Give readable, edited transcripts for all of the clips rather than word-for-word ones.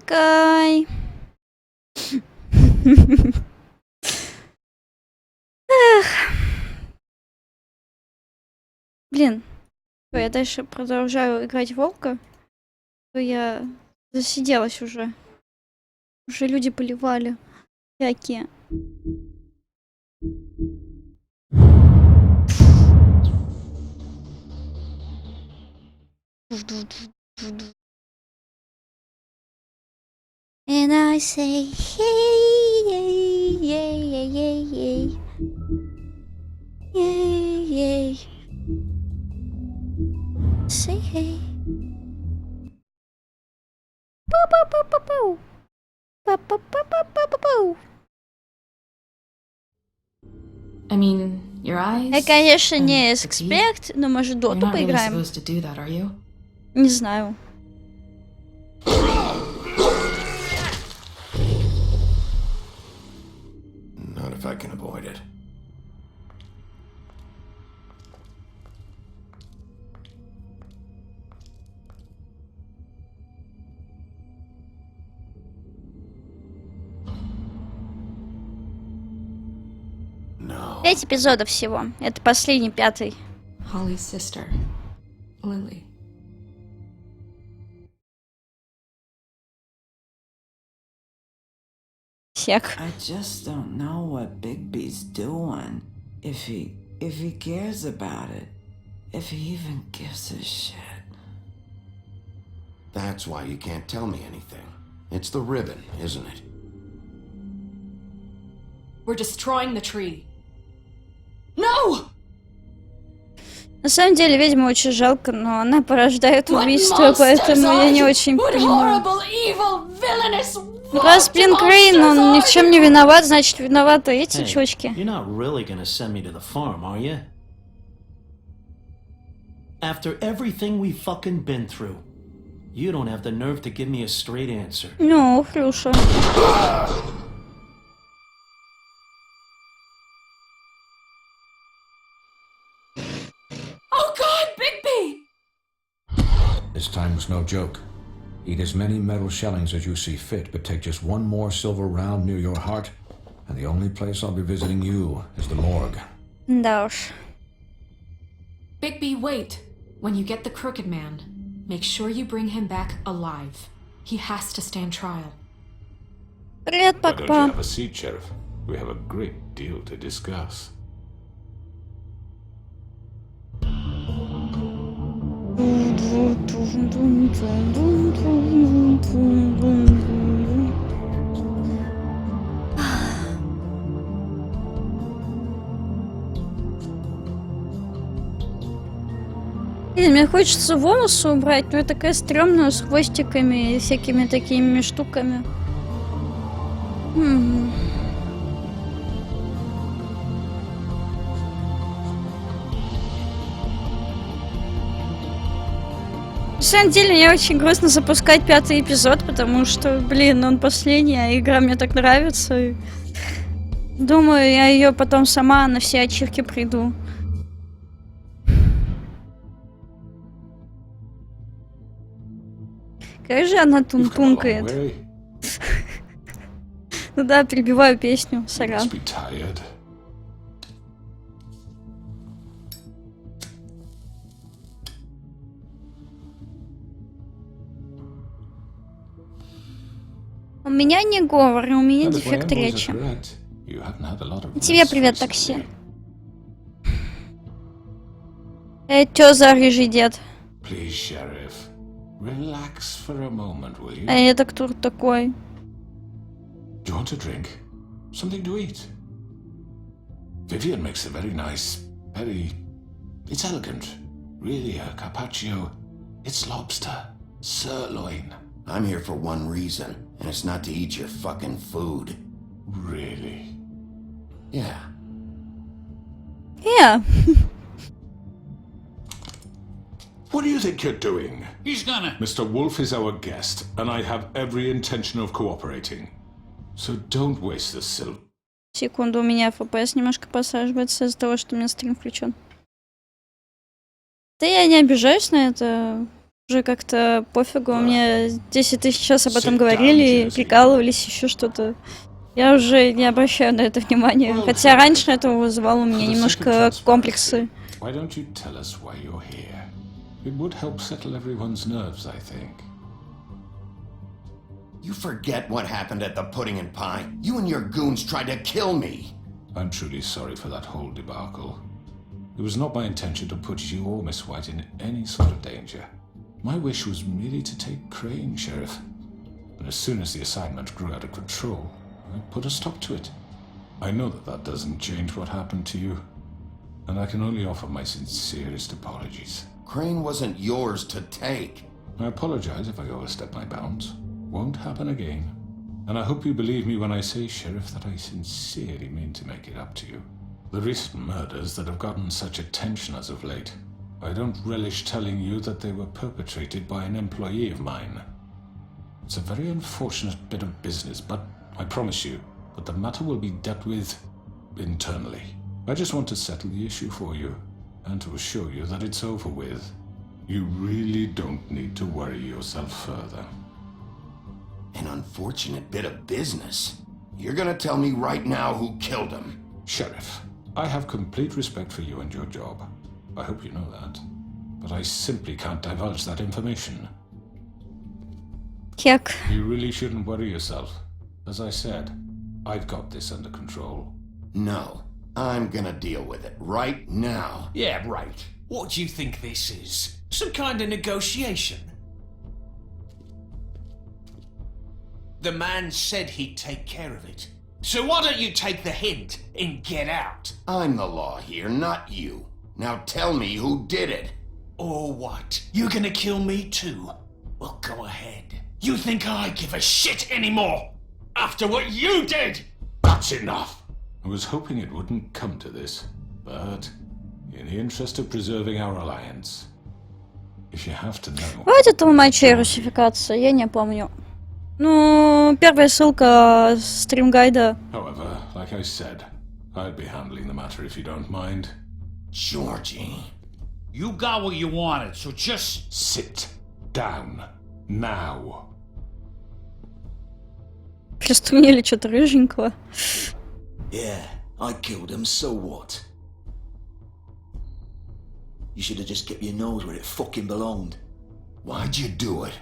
Чекай. Блин, я дальше продолжаю играть в волка, то я засиделась уже. Уже люди поливали всякие. And I say, hey, yay, yay, yay, yay, yay. Yay, yay. Say hey. Пу-пу-пу-пу-пу. Пу-пу-пу-пу-пу-пу. I mean, your eyes. Я, конечно, не эксперт, но может доту You're not really поиграем. supposed to do that, are you? Не знаю. Not if I can avoid it. No. 5 эпизодов всего. Это последний, 5-й. Holly's sister, Lily. Всех. I just don't know what Bigby's doing. If he cares about it. If he even gives a shit. That's why you can't tell me anything. It's the ribbon, isn't it? We're destroying the tree. No! На самом деле, ведьму очень жалко, но она порождает убийство, поэтому я не очень понимаю. Раз, блин, Крейн, он ни в чем не виноват, значит, виноваты эти чучки. You're not really gonna send me to the farm, are you? After everything we fucking been through, you don't have the nerve to give me a straight answer. Ну, Хрюша. Oh God, Bigby! This time was no joke. Eat as many metal shellings as you see fit, but take just one more silver round near your heart, and the only place I'll be visiting you is the morgue. Да уж. Bigby, wait. When you get the Crooked Man, make sure you bring him back alive. He has to stand trial. Привет, Why don't you Пакпа. have a seat, Sheriff? We have a great deal to discuss. Блин, мне хочется волосы убрать, но я такая стрёмная с хвостиками и всякими такими штуками. На самом деле, мне очень грустно запускать 5-й эпизод, потому что, блин, он последний, а игра мне так нравится. Думаю, я ее потом сама на все ачивки приду. Как же она тункает. Ну да, перебиваю песню, сорян. У меня не говор, у меня дефект речи. Тебе привет, такси. Чё за рыжий дед? А это кто такой? Do you want a drink? Something to eat? Vivian makes a very nice, it's elegant. Really, a carpaccio. It's lobster. Sirloin. I'm here for one reason, and it's not to eat your fucking food. Really? Yeah. Yeah. What do you think you're doing? He's gonna... Mr. Wolf is our guest, and I have every intention of cooperating. So don't waste the silver. Секунду, у меня FPS немножко посаживается из-за того, что у меня стрим включен. Да я не обижаюсь на это. Уже как-то пофигу, мне 10 тысяч раз об этом Sit говорили, down, прикалывались, еще что-то. Я уже не обращаю на это внимания. Хотя раньше это вызывало у меня немножко комплексы. Why don't you tell us why you're here? It would help settle everyone's nerves, I think. You forget what happened at the Pudding and Pie. You and your goons tried to kill me. I'm truly sorry for that whole debacle. It was not my intention to put you or Miss White in any sort of danger. My wish was merely to take Crane, Sheriff. And as soon as the assignment grew out of control, I put a stop to it. I know that that doesn't change what happened to you, and I can only offer my sincerest apologies. Crane wasn't yours to take. I apologize if I overstep my bounds. Won't happen again. And I hope you believe me when I say, Sheriff, that I sincerely mean to make it up to you. The recent murders that have gotten such attention as of late, I don't relish telling you that they were perpetrated by an employee of mine. It's a very unfortunate bit of business, but I promise you that the matter will be dealt with internally. I just want to settle the issue for you, and to assure you that it's over with. You really don't need to worry yourself further. An unfortunate bit of business. You're gonna tell me right now who killed him. Sheriff, I have complete respect for you and your job. I hope you know that. But I simply can't divulge that information. Кек. You really shouldn't worry yourself. As I said, I've got this under control. No, I'm gonna deal with it right now. Yeah, right. What do you think this is? Some kind of negotiation? The man said he'd take care of it. So why don't you take the hint and get out? I'm the law here, not you. Now tell me who did it. Or what? You're gonna kill me too? Well, go ahead. You think I give a shit anymore? After what you did? That's enough! I was hoping it wouldn't come to this, but in the interest of preserving our alliance, if you have to know... Хватит толмачей русификация, я не помню. Ну, первая ссылка стримгайда. However, like I said, I'd be handling the matter if you don't mind. Georgie. You got what you wanted, so just... Sit down. Now. Приструнили что-то рыженького. Yeah, I killed him, so what? You should have just kept your nose where it fucking belonged. Why'd you do it?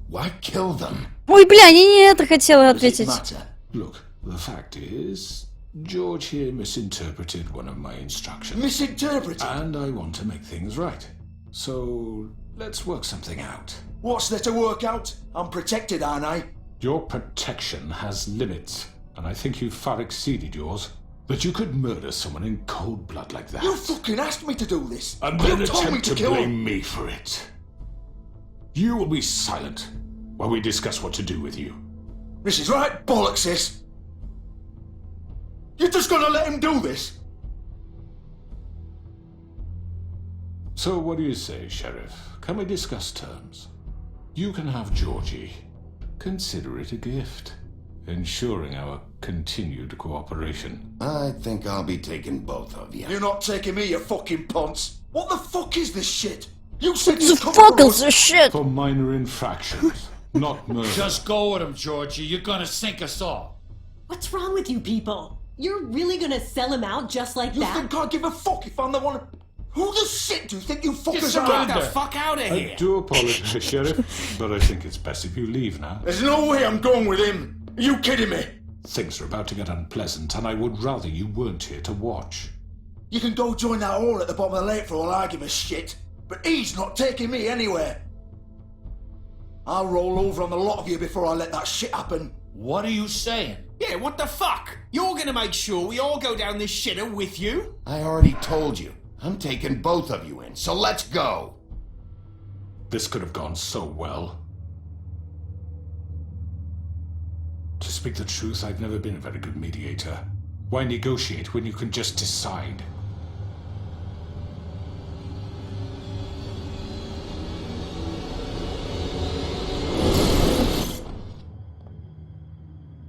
Why kill them? Ой, бля, я не это хотела Does it ответить. matter? Look, the fact is, George here misinterpreted one of my instructions. Misinterpreted? And I want to make things right. So, let's work something out. What's there to work out? I'm protected, aren't I? Your protection has limits, and I think you've far exceeded yours. That you could murder someone in cold blood like that. You fucking asked me to do this! And You then told me attempt to to kill him! blame me for it. You will be silent while we discuss what to do with you. This is right bollocks, sis! You're just gonna let him do this? So what do you say, Sheriff? Can we discuss terms? You can have Georgie. Consider it a gift, ensuring our continued cooperation. I think I'll be taking both of you. You're not taking me, you fucking ponce! What the fuck is this shit? You said The you'd come fuck for is this shit? For minor infractions, not murder. Just go with him, Georgie. You're gonna sink us all. What's wrong with you people? You're really gonna sell him out just like You that? think I give a fuck if I'm the one... Who the shit do you think you fuckers Get are? the fuck out of I here. do apologize, Sheriff, but I think it's best if you leave now. There's no way I'm going with him! Are you kidding me? Things are about to get unpleasant, and I would rather you weren't here to watch. You can go join that hole at the bottom of the lake for all I give a shit, but he's not taking me anywhere. I'll roll over on the lot of you before I let that shit happen. What are you saying? Yeah, what the fuck? You're gonna make sure we all go down this shitter with you? I already told you. I'm taking both of you in, so let's go. This could have gone so well. To speak the truth, I've never been a very good mediator. Why negotiate when you can just decide?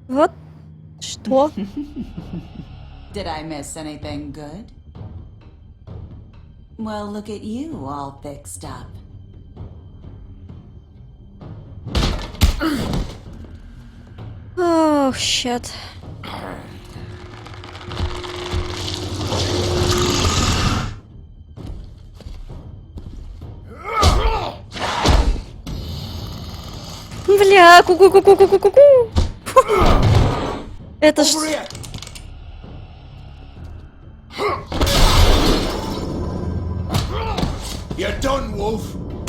Вот что? Did I miss anything good? Well, look at you, all fixed up. Ох, щет. Бля, ку-ку-ку-ку-ку-ку-ку. Это ж... You're done, Wolf.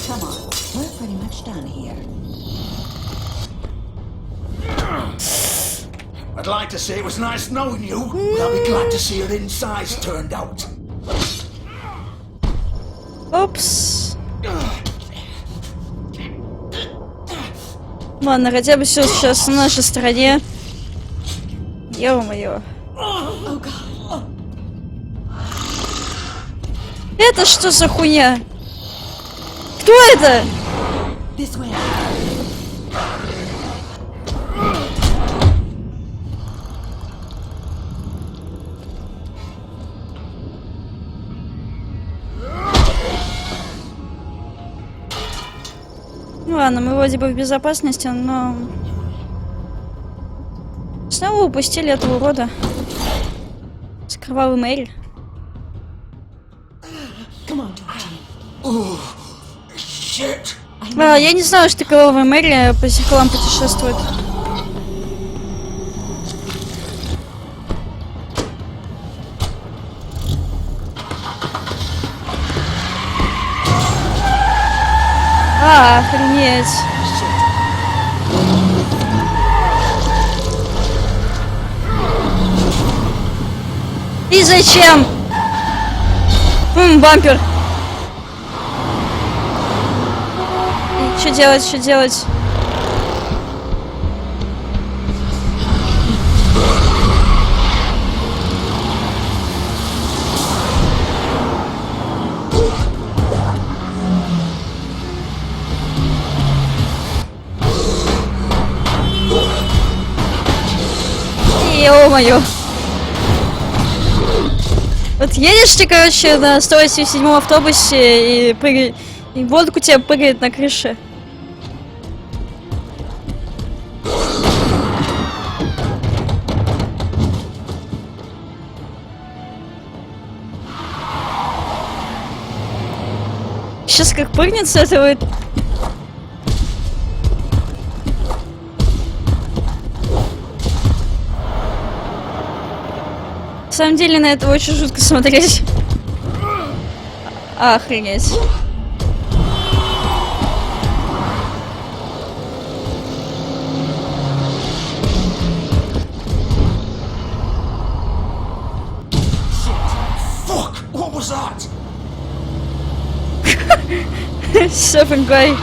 Come on, we're pretty much done here. I'd like to say it was nice knowing you, but I'll be glad to see your insides turned out. Опс. Ладно, хотя бы все сейчас на нашей стороне. Ё-моё. Это что за хуйня? Кто это? This way. Ну ладно, мы вроде бы в безопасности, но... Снова упустили этого урода. С кровавой Мэри. Я не знаю, что кровавая Мэри по зеркалам путешествует. Охренеть. И зачем? Бампер. Что делать, что делать? Ё-моё. Вот едешь ты, короче, на 187-м автобусе и прыгай, и водку тебе прыгает на крыше. Сейчас как прыгнет с этого. На самом деле на это очень жутко смотреть. Охренеть. Fuck! What was that? Surfing guy.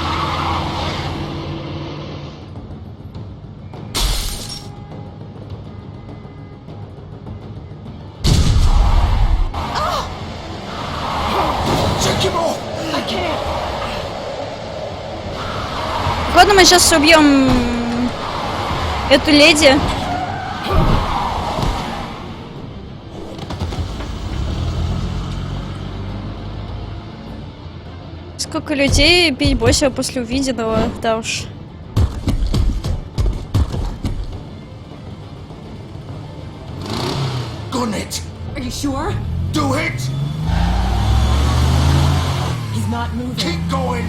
Походу мы сейчас убьем эту леди. Сколько людей пить бросила после увиденного, да уж. Gun it! Are you sure? Do it! He's not moving. Keep going!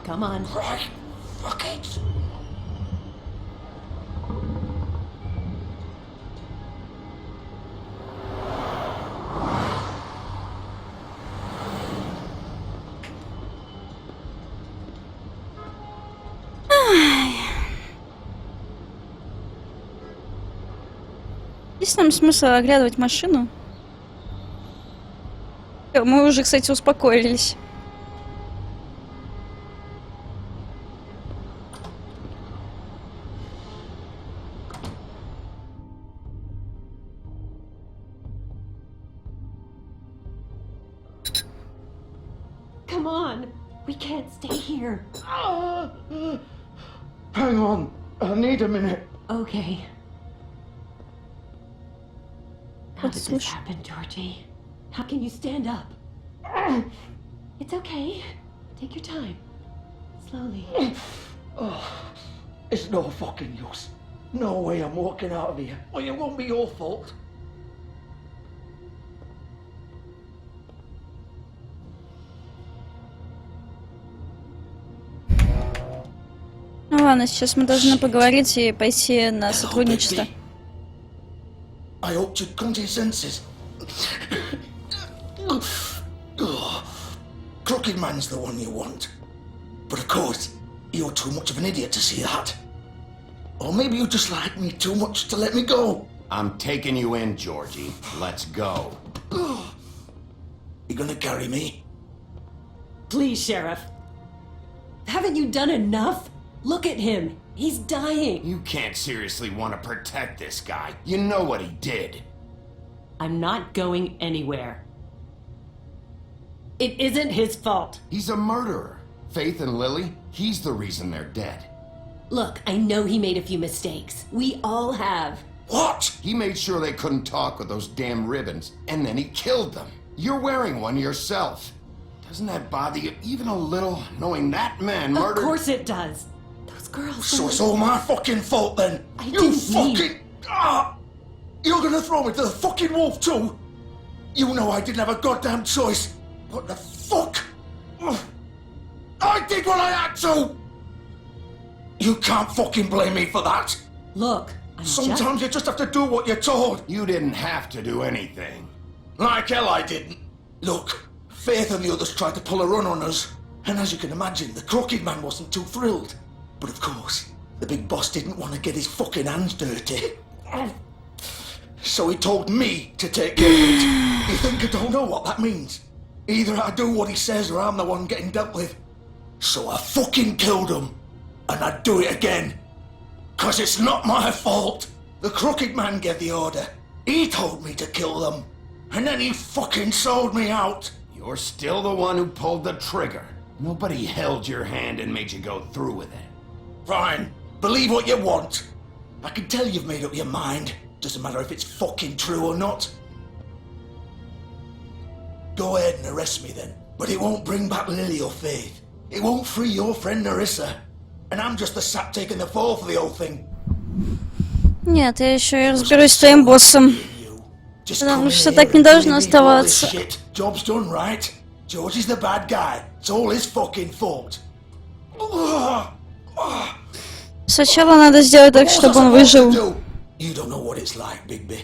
Come on. Right. Fuck it. Есть нам смысл оглядывать машину? Мы уже, кстати, успокоились. Come on. We can't stay here. Hang on. I need a minute. Okay. How did this Послушай. happen, Georgie? How can you stand up? It's okay. Take your time. Slowly. It's no fucking use. No way I'm walking out of here. Well, it won't be your fault. Ну ладно, сейчас мы должны поговорить и пойти на сотрудничество. I hope you'd come to your senses. Crooked Man's the one you want. But of course, you're too much of an idiot to see that. Or maybe you just like me too much to let me go. I'm taking you in, Georgie. Let's go. You gonna carry me? Please, Sheriff. Haven't you done enough? Look at him. He's dying. You can't seriously want to protect this guy. You know what he did. I'm not going anywhere. It isn't his fault. He's a murderer. Faith and Lily, he's the reason they're dead. Look, I know he made a few mistakes. We all have. What? He made sure they couldn't talk with those damn ribbons, and then he killed them. You're wearing one yourself. Doesn't that bother you even a little, knowing that man murdered... Of course it does. Those girls... So it's all my fucking fault then? I You didn't fucking... You're gonna throw me to the fucking wolf too? You know I didn't have a goddamn choice. What the fuck? I did what I had to! You can't fucking blame me for that. Look, Sometimes you just have to do what you're told. You didn't have to do anything. Like hell I didn't. Look, Faith and the others tried to pull a run on us. And as you can imagine, the Crooked Man wasn't too thrilled. But of course, the big boss didn't want to get his fucking hands dirty. So he told me to take care of it. You think I don't know what that means? Either I do what he says or I'm the one getting dealt with. So I fucking killed him. And I'd do it again. 'Cause it's not my fault. The Crooked Man gave the order. He told me to kill them. And then he fucking sold me out. You're still the one who pulled the trigger. Nobody held your hand and made you go through with it. Fine. Believe what you want. I can tell you've made up your mind. Doesn't matter if it's fucking true or not. Go ahead and arrest me then. But it won't bring back Lily or Faith. It won't free your friend Narissa. And I'm just the sap taking the fall for the whole thing. Нет, я еще и разберусь с твоим боссом. Потому что так не должно оставаться. Job's done, right? George is the bad guy. It's all his fucking fault. Сначала надо сделать так, чтобы он выжил. You don't know what it's like, Bigby.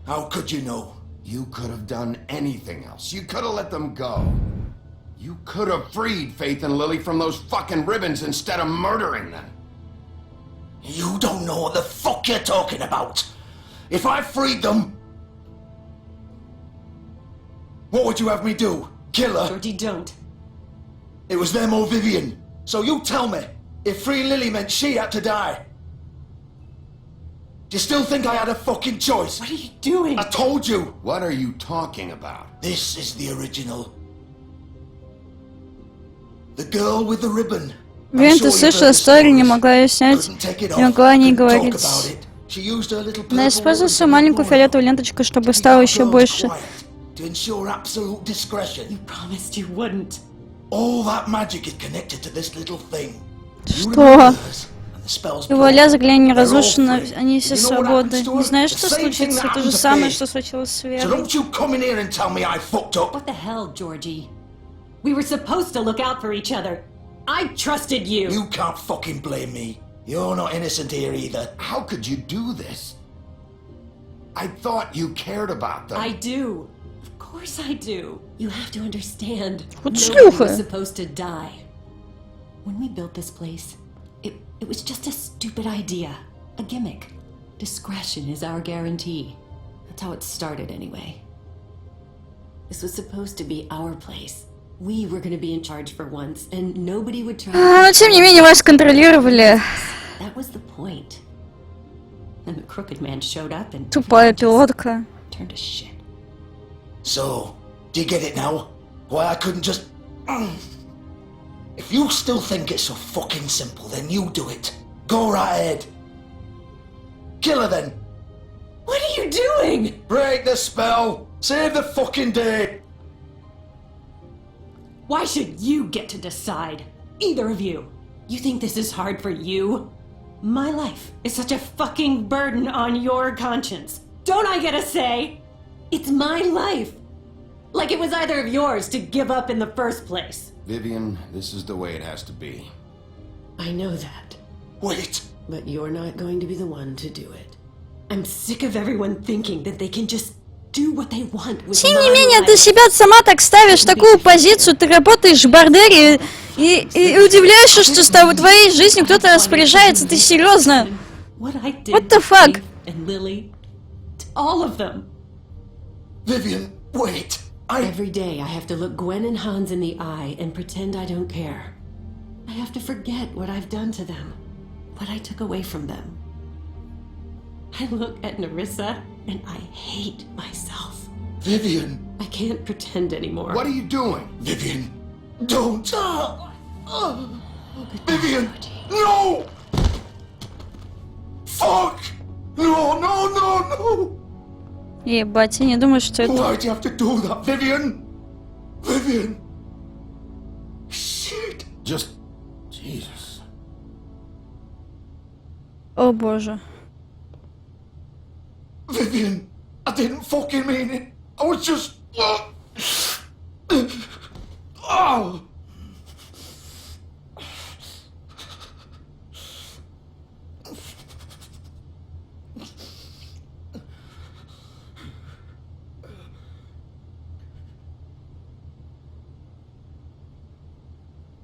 How could you know? You could have done anything else. You could have let them go. You could have freed Faith and Lily from those fucking ribbons instead of murdering them. You don't know what the fuck you're talking about. If I freed them... What would you have me do? Kill her? Georgie, don't. It was them or Vivian. So you tell me, if freeing Lily meant she had to die, do you still think I had a fucking choice? What are you doing? I told you. What are you talking about? This is the original. The girl with the ribbon. Блин, ты слышала историю, не могла ее снять, не могла о ней говорить. Она использовала свою маленькую фиолетовую ленточку, чтобы стало еще больше. To ensure absolute discretion. You promised you wouldn't. All that magic is connected to this little thing. Что? Его лязгли, они разрушены, они все свободны. Не знаешь, что случится? То же самое, что случилось с Верой. So don't you come in here and tell me I fucked up. What the hell, Georgie? We were supposed to look out for each other. I trusted you. You can't fucking blame me. You're not innocent here either. How could you do this? I thought you cared about them. I do. Of course I do. You have to understand. Вот Nobody was шлюха. supposed to die. When we built this place, it was just a stupid idea. A gimmick. Discretion is our guarantee. That's how it started anyway. This was supposed to be our place. We were going to be in charge for once, and nobody would try. Но тем не менее вас контролировали. That was the point. And the Crooked Man showed up and Тупая пилотка. turned to shit. So, do you get it now? Why I couldn't just... If you still think it's so fucking simple, then you do it. Go right ahead. Kill her then. What are you doing? Break the spell. Save the fucking day. Why should you get to decide? Either of you. You think this is hard for you? My life is such a fucking burden on your conscience. Don't I get a say? It's my life. Like it was either of yours to give up in the first place. Vivian, this is the way it has to be. I know that. Wait. But you're not going to be the one to do it. I'm sick of everyone thinking that they can just do what they want with Тем my не менее, life. ты себя сама так ставишь в такую позицию, ты работаешь в борделе и удивляешься, что с твоей жизнью кто-то распоряжается, ты серьезно? What the fuck? And Lily, to all of them. Vivian, wait. Every day I have to look Gwen and Hans in the eye and pretend I don't care. I have to forget what I've done to them, what I took away from them. I look at Nerissa and I hate myself. Vivian. I can't pretend anymore. What are you doing? Vivian, don't. Vivian, no! Fuck! No, no, no, no! Ебать, я не думаю, что это... Why'd you have to do that, Vivian? Vivian! Shit! Just... Jesus. О боже. Vivian, I didn't fucking mean it. I was just... Oh!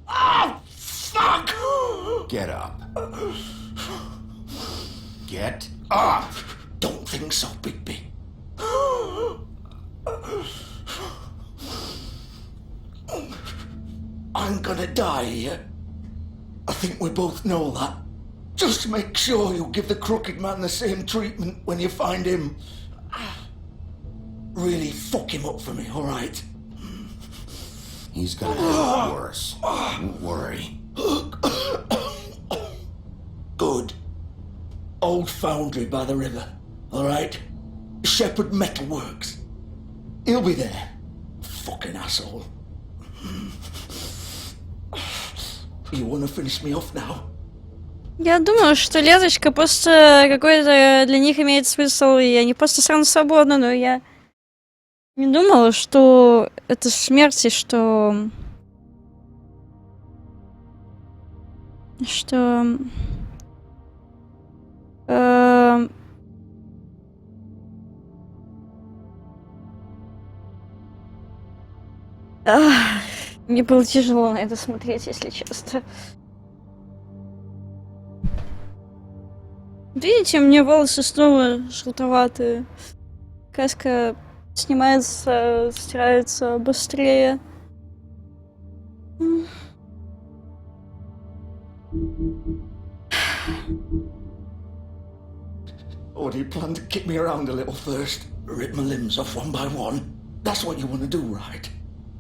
Oh, fuck! Get up. Get up! Don't think so, Bigby. I'm gonna die here. I think we both know that. Just make sure you give the crooked man the same treatment when you find him. Really fuck him up for me, alright? He's gonna have it worse. Don't worry. Good. Old foundry by the river, alright? Shepherd Metalworks. He'll be there. Fucking asshole. You wanna finish me off now? Я думаю, что леточка просто какой-то для них имеет смысл, и они просто сразу свободны, но я не думала, что это смерть, и что... Мне было тяжело на это смотреть, если честно. Видите, у меня волосы снова желтоватые. Краска снимается, стирается быстрее. Or do you plan to kick me around a little first? Rip my limbs off one by one? That's what you want to do, right?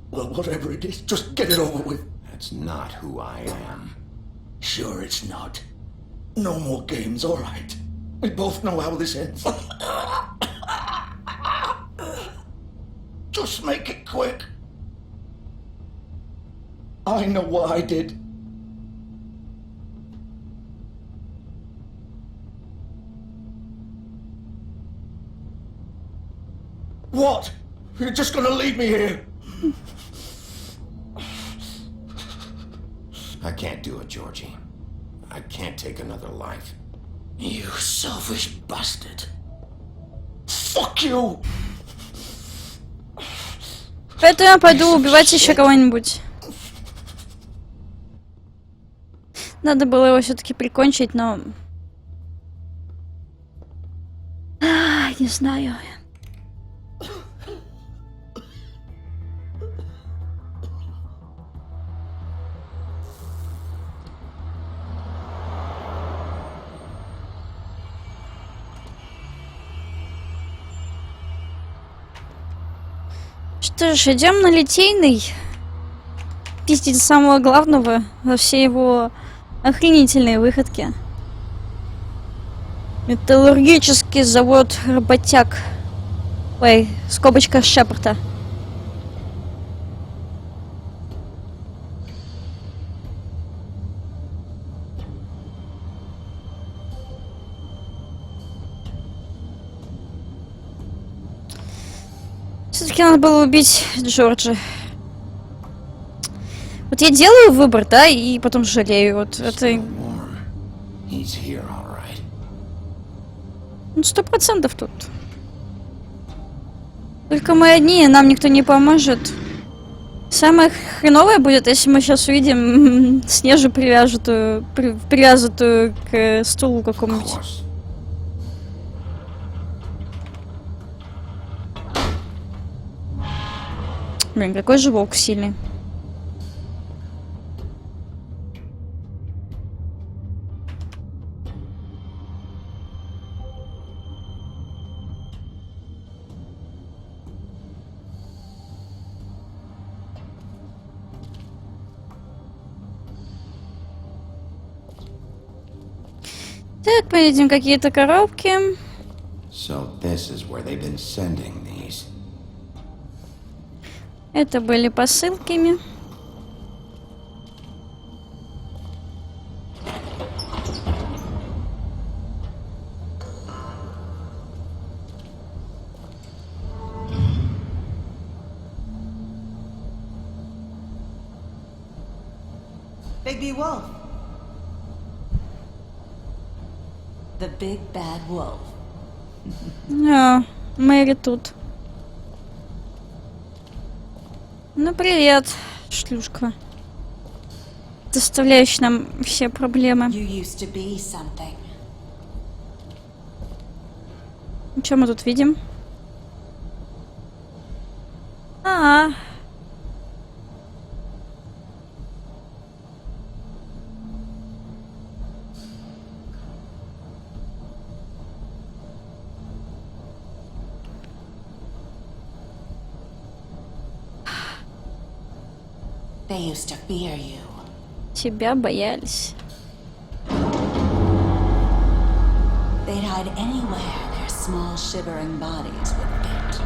Well, whatever it is, just get it over with. That's not who I am. Sure it's not. No more games, alright. We both know how this ends. Just make it quick. I know what I did. What? You're just gonna leave me here? I can't do it, Georgie. I can't take another life. You selfish bastard. Fuck you! Поэтому я пойду убивать еще кого-нибудь. Надо было его все-таки прикончить, но... не знаю. Что ж, идем на Литейный. Пиздить самого главного во все его охренительные выходки. Металлургический завод работяг. Ой, скобочка Шепарда. Все-таки надо было убить Джорджа. Вот я делаю выбор, да, и потом жалею. Вот это... Ну, 100% тут. Только мы одни, и нам никто не поможет. Самое хреновое будет, если мы сейчас увидим Снежу привязанную к стулу какому-нибудь. Блин, какой же волк сильный. Так, мы видим какие-то коробки. So this is where they've been sending these. Это были посылками. Bigby Wolf. The big bad wolf. А, Мэри тут. Ну, привет, шлюшка. Доставляющая нам все проблемы. You used to be something. Что мы тут видим? А, They used to fear you. тебя боялись. They'd hide anywhere their small shivering bodies would fit.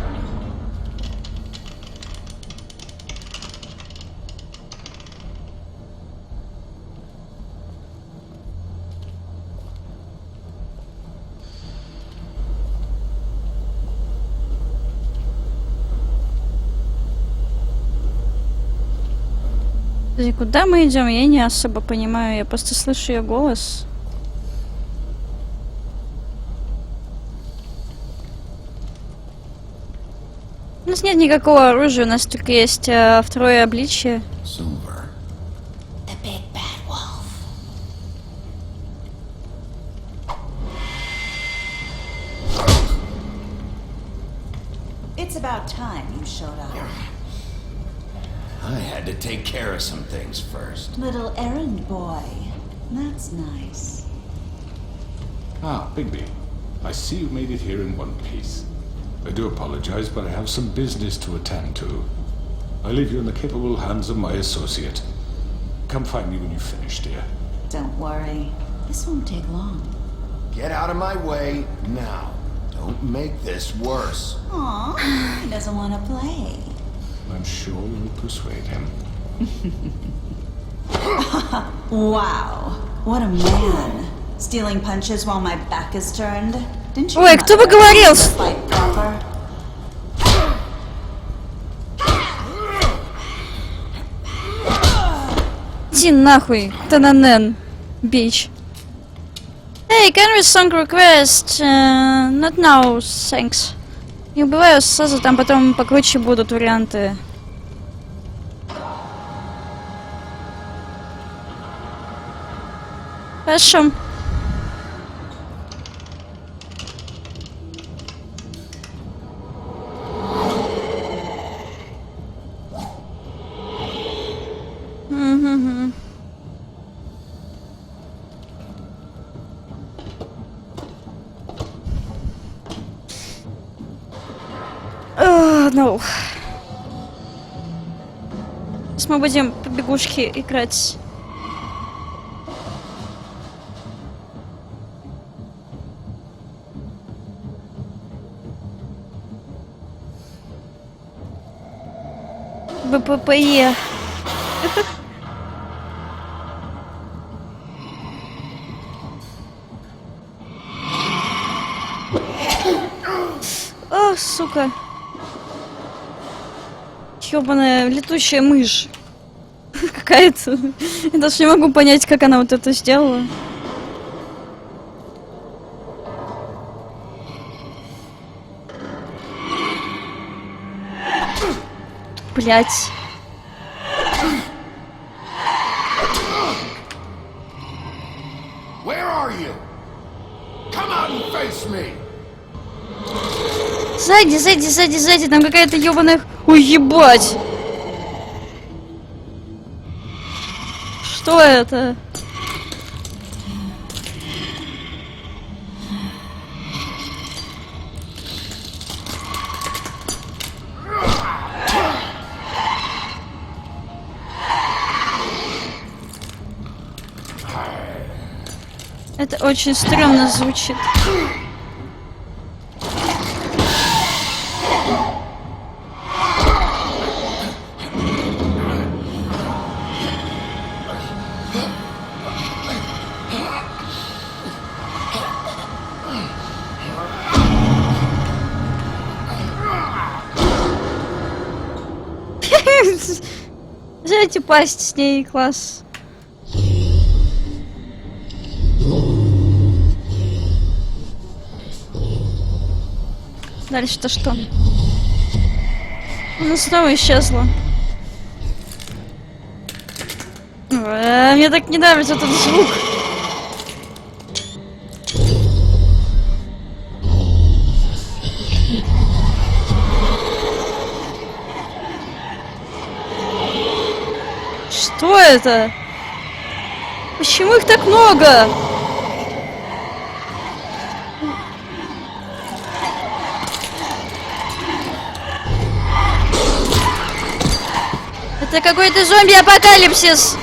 Подожди, куда мы идем? Я не особо понимаю, я просто слышу ее голос. У нас нет никакого оружия, у нас только есть второе обличие. Silver. The big bad wolf. It's about time you showed up. I had to take care of some things first. Little errand boy. That's nice. Ah, Bigby. I see you made it here in one piece. I do apologize, but I have some business to attend to. I leave you in the capable hands of my associate. Come find me when you finish, dear. Don't worry. This won't take long. Get out of my way now. Don't make this worse. Aw, he doesn't want to play. I'm sure you'll persuade him. Wow, what a man. Stealing punches while my back is turned. Didn't you Ой, кто бы говорил? fight proper? Иди нахуй, Тананен, бич. Hey, can we song request? Not now, thanks. Не убиваю сразу, там потом покруче будут варианты. Хорошо. No. Сейчас мы будем по бегушке играть. БППЕ. Ох, сука. Ёбаная летучая мышь. Какая-то. Я даже не могу понять, как она вот это сделала. Блять. Where are you? Come out and face me. Сзади, сзади, сзади, сзади, там какая-то ёбаная... Ой, ебать! Что это? Это очень стрёмно звучит. Взять пасть с ней, класс. Дальше-то что? Она снова исчезла. Мне так не нравится этот звук. Что это? Почему их так много? Это какой-то зомби-апокалипсис.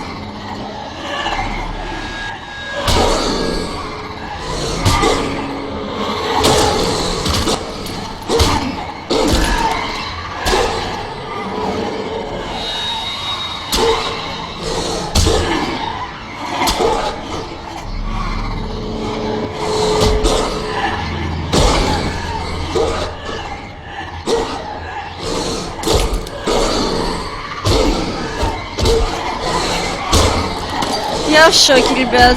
Я в шоке, ребят.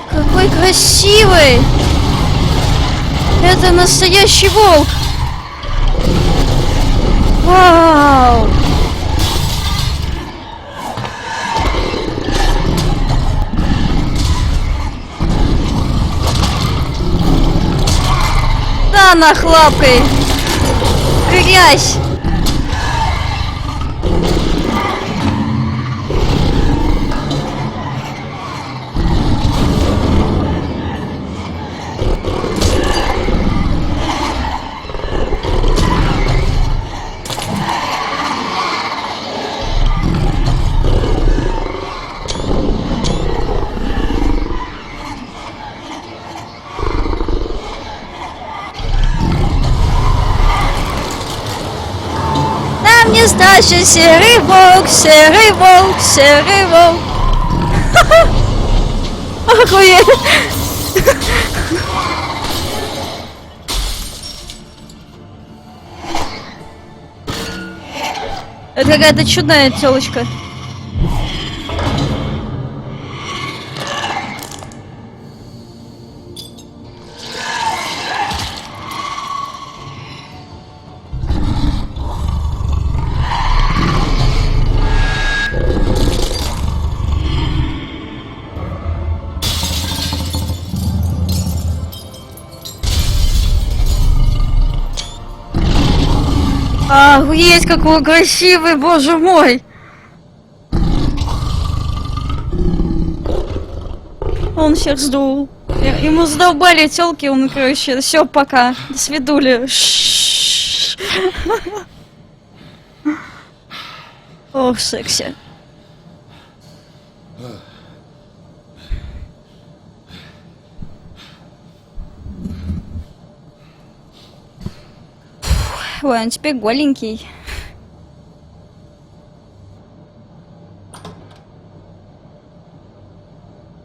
Какой красивый! Это настоящий волк! Вау! Да, нах лапкой! Грязь! Не значит серый волк, серый волк, серый волк. Охуеть. Это какая-то чудная тёлочка. Охуеть, какой красивый, боже мой! Он всех сдул. Ему задолбали тёлки, он, короче, все, пока. До свидули. Ох, секси. Ой, он теперь голенький.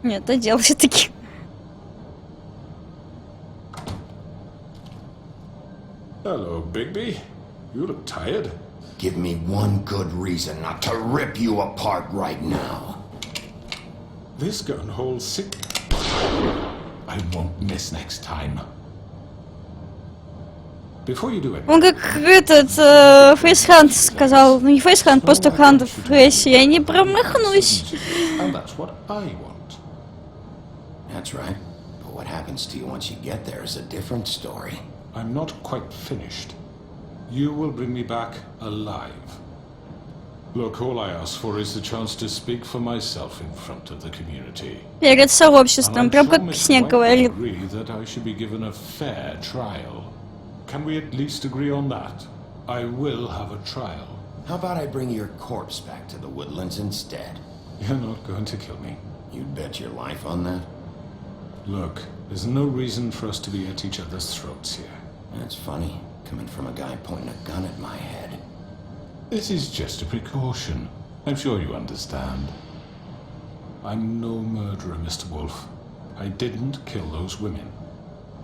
Нет, одел все-таки. Hello, Bigby. You look tired. Give me one good reason not to rip you apart right now. This gun holds 6. I won't miss next time. Before you do it. Он как этот фейсхант сказал. Ну не фейсхант, просто хант в фейсе. Я не промахнусь. And that's what I want. That's right. But what happens to you once you get there is a different story. I'm not quite finished. You will bring me back alive. Look, all I ask for is the chance to speak for myself in front of the community. Перед сообществом, прям как Снег говорит. Agree that I should be given a fair trial. Can we at least agree on that? I will have a trial. How about I bring your corpse back to the woodlands instead? You're not going to kill me. You'd bet your life on that? Look, there's no reason for us to be at each other's throats here. That's funny, coming from a guy pointing a gun at my head. This is just a precaution. I'm sure you understand. I'm no murderer, Mr. Wolf. I didn't kill those women.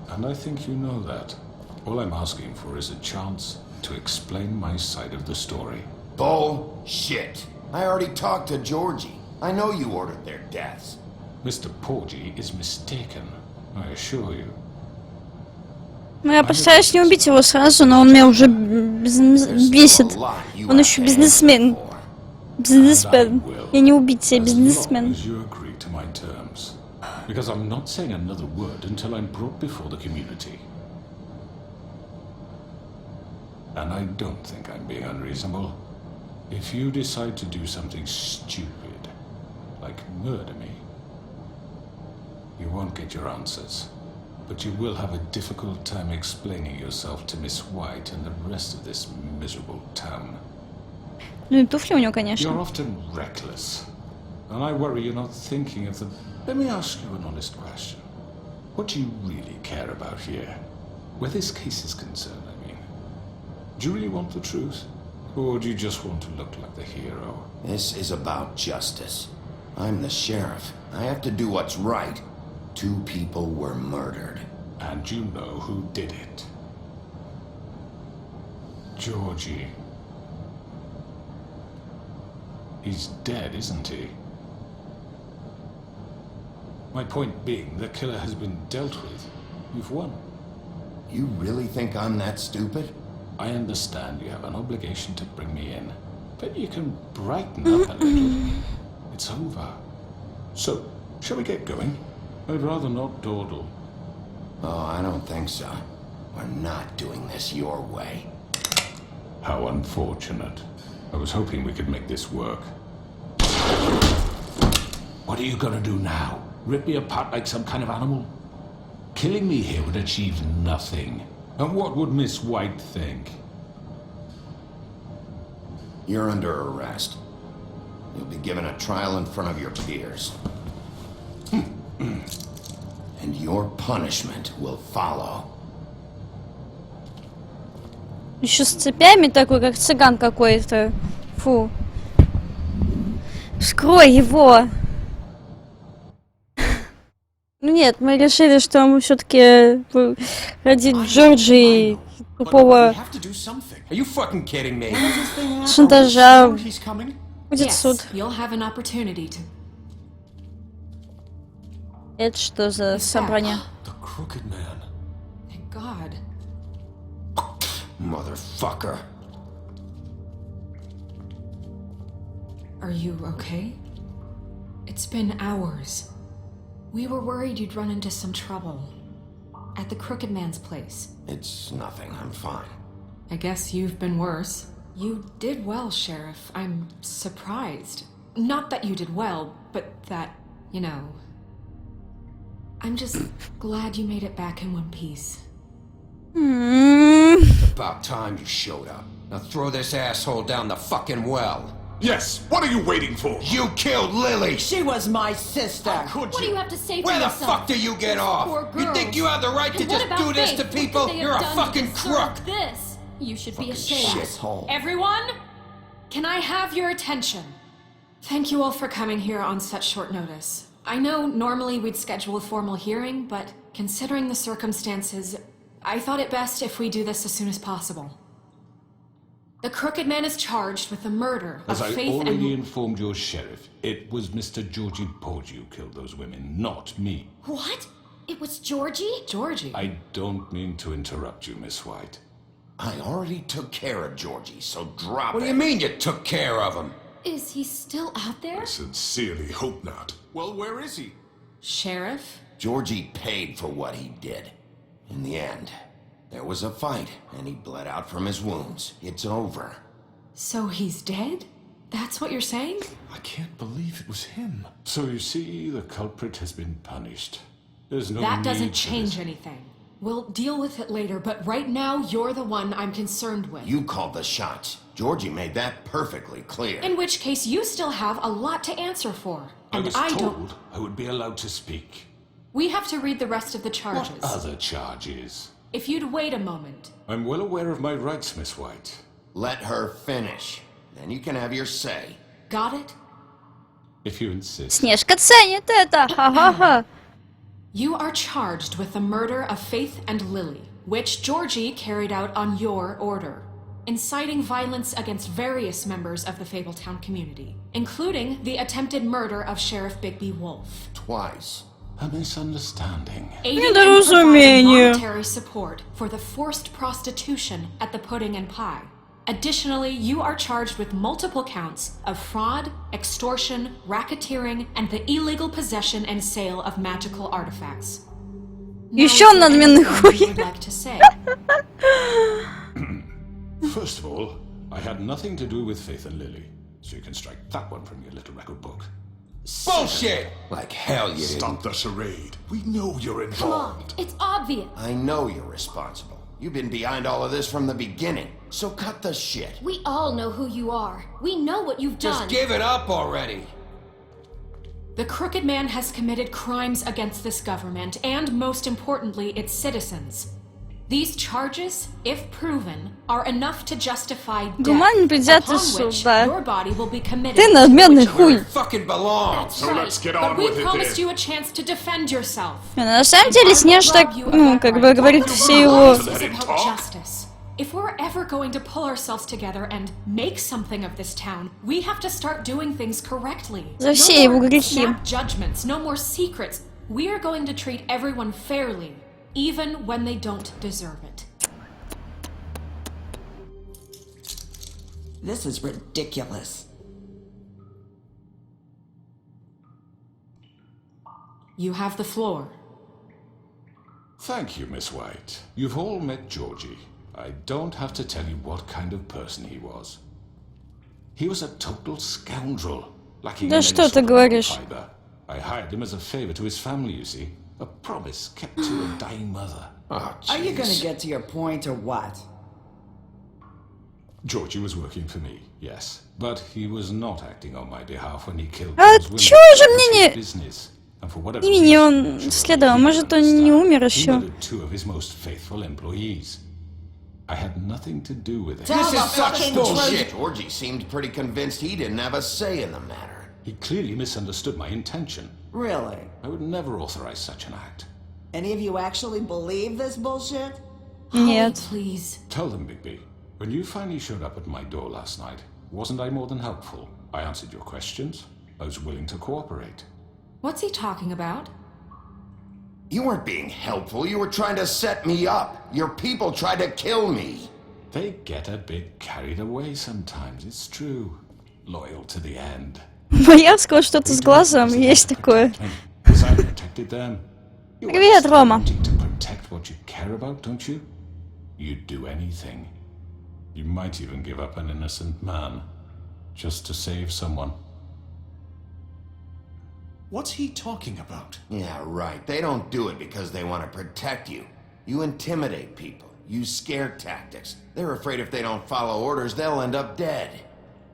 And I think you know that. All I'm asking for is a chance to explain my side of the story. Bullshit! I already talked to Georgie. I know you ordered their deaths. Mr. Porgy is mistaken, I assure you. Ну, я постараюсь не убить его сразу, но он меня уже бесит. Он еще бизнесмен. Бизнесмен. Я не убить, я бизнесмен. Because I'm not saying another word until I'm brought before the community. And I don't think I'm being unreasonable. If you decide to do something stupid, like murder me, you won't get your answers. But you will have a difficult time explaining yourself to Miss White and the rest of this miserable town. Ну и туфли у него, конечно. You're often reckless. And I worry you're not thinking of the... Let me ask you an honest question. What do you really care about here? Where this case is concerned, I mean. Do you really want the truth? Or do you just want to look like the hero? This is about justice. I'm the sheriff. I have to do what's right. 2 people were murdered. And you know who did it. Georgie. He's dead, isn't he? My point being, the killer has been dealt with. You've won. You really think I'm that stupid? I understand you have an obligation to bring me in, but you can brighten up a little. It's over. So, shall we get going? I'd rather not dawdle. Oh, I don't think so. We're not doing this your way. How unfortunate. I was hoping we could make this work. What are you gonna do now? Rip me apart like some kind of animal? Killing me here would achieve nothing. And what would Miss White think? You're under arrest. You'll be given a trial in front of your peers. And your punishment will follow. Еще с цепями такой, как цыган какой-то. Фу. Вскрой его. Ну нет, мы решили, что мы все-таки ради Джорджи тупого шантажа будет суд. Это что за собрание? Motherfucker. Are you okay? It's been hours. We were worried you'd run into some trouble. At the Crooked Man's place. It's nothing, I'm fine. I guess you've been worse. You did well, Sheriff. I'm surprised. Not that you did well, but that, you know... I'm just glad you made it back in one piece. It's about time you showed up. Now throw this asshole down the fucking well. Yes, what are you waiting for? You killed Lily! She was my sister. Could What do you? you have to say for Where the yourself? fuck do you get This off? poor You girl. think you have the right to And what just about do this Faith? to What could people? they have You're a done to fucking deserve crook! This. You should be ashamed. Shithole. Everyone, can I have your attention? Thank you all for coming here on such short notice. I know normally we'd schedule a formal hearing, but considering the circumstances, I thought it best if we do this as soon as possible. The Crooked Man is charged with the murder As of I Faith already and... informed your sheriff, it was Mr. Georgie Porgy who killed those women, not me. What? It was Georgie? Georgie? I don't mean to interrupt you, Miss White. I already took care of Georgie, so drop What it. do you mean you took care of him? Is he still out there? I sincerely hope not. Well, where is he? Sheriff? Georgie paid for what he did. In the end, there was a fight, and he bled out from his wounds. It's over. So he's dead? That's what you're saying? I can't believe it was him. So you see, the culprit has been punished. There's no That need doesn't for change this. anything. We'll deal with it later, but right now you're the one I'm concerned with. You called the shots. Georgie made that perfectly clear. In which case you still have a lot to answer for. I And was I told don't... I would be allowed to speak. We have to read the rest of the charges. What other charges? If you'd wait a moment. I'm well aware of my rights, Miss White. Let her finish. Then you can have your say. Got it? If you insist. Снежка ценит это. Ха-ха-ха. You are charged with the murder of Faith and Lily, which Georgie carried out on your order, inciting violence against various members of the Fabletown community, including the attempted murder of Sheriff Bigby Wolf. Twice. A misunderstanding. Aiding and Недоразумение. providing monetary support for the forced prostitution at the Pudding and Pie. Additionally, you are charged with multiple counts of fraud, extortion, racketeering, and the illegal possession and sale of magical artifacts. Еще Now, is there надменный anything хуй. you would like to say? First of all, I had nothing to do with Faith and Lily, so you can strike that one from your little record book. Bullshit! Like hell you Stop the charade. We know you're Come on, involved. it's obvious. I know you're responsible. You've been behind all of this from the beginning. So cut the shit. We all know who you are. We know what you've done. Just give it up already. The Crooked Man has committed crimes against this government and, most importantly, its citizens. These charges, if proven, are enough to justify death, Гуманин придется upon which сюда. your body will be committed Ты to надменный which- хуй. Fucking belongs. So let's get on But we with it promised then. you a chance to defend yourself. На самом деле Снеж так, ну, как бы говорит все его... This is about justice. If we're ever going to pull ourselves together and make something of this town, we have to start doing things correctly. За все его грехи. Snap judgments, no more secrets. We are going to treat everyone fairly, even when they don't deserve it. This is ridiculous. You have the floor. Thank you, Miss White. You've all met Georgie. I don't have to tell you what kind of person he was. He was a total scoundrel, lacking Да in что any ты sort of говоришь? fiber. I hired him as a favor to his family, you see. A promise kept to a dying mother. Oh, Are you gonna jeez. get to your point or what? Georgie was working for me, yes. But he was not acting on my behalf when he killed А those women. чего же It was мне his не... business. And for whatever Имени reason, он sure, следовал? he Может, он didn't не умер understand. He еще? murdered two of his most faithful employees. I had nothing to do with it. Tell the Such fucking bullshit. truth. Georgie seemed pretty convinced he didn't have a say in the matter. He clearly misunderstood my intention. Really? I would never authorize such an act. Any of you actually believe this bullshit? Нет. Please. Tell them, Bigby, when you finally showed up at my door last night, wasn't I more than helpful? I answered your questions. I was willing to cooperate. What's he talking about? You weren't being helpful. You were trying to set me up. Your people tried to kill me. They get a bit carried away sometimes, it's true. Loyal to the end. Боярского что-то с глазом есть такое. Because I protected them. You Привет, understand Рома. wanting to protect what you care about, don't you? You'd do anything. You might even give up an innocent man just to save someone. What's he talking about? Yeah, right. They don't do it because they want to protect you. You intimidate people. Use scare tactics. They're afraid if they don't follow orders, they'll end up dead.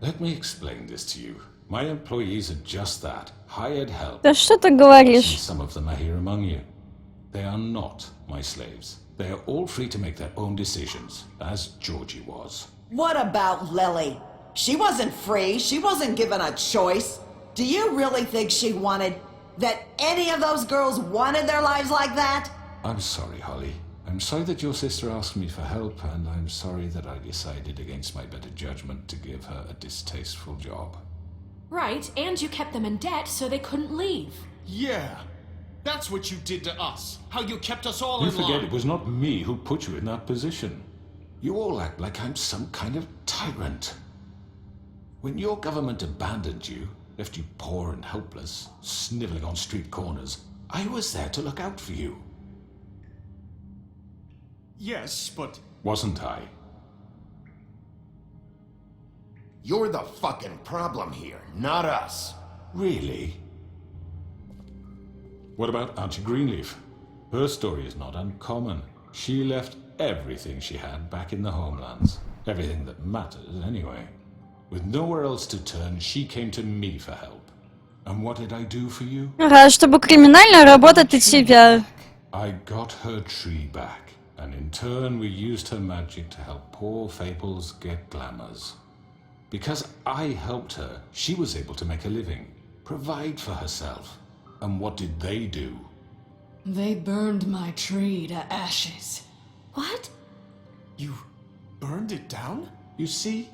Let me explain this to you. My employees are just that, hired help. Да что ты говоришь? Some of them are here among you. They are not my slaves. They are all free to make their own decisions, as Georgie was. What about Lily? She wasn't free. She wasn't given a choice. Do you really think she wanted... that any of those girls wanted their lives like that? I'm sorry, Holly. I'm sorry that your sister asked me for help, and I'm sorry that I decided against my better judgment to give her a distasteful job. Right, and you kept them in debt so they couldn't leave. Yeah. That's what you did to us. How you kept us all You in line. forget it was not me who put you in that position. You all act like I'm some kind of tyrant. When your government abandoned you, left you poor and helpless, sniveling on street corners, I was there to look out for you. Yes, but... Wasn't I? You're the fucking problem here, not us. Really? What about Auntie Greenleaf? Her story is not uncommon. She left everything she had back in the homelands. Everything that matters, anyway. With nowhere else to turn, she came to me for help. And what did I do for you? Ага, чтобы криминально работать от себя. I got her tree back, and in turn we used her magic to help poor Fables get glamours. Because I helped her, she was able to make a living, provide for herself. And what did they do? They burned my tree to ashes. What? You burned it down? You see?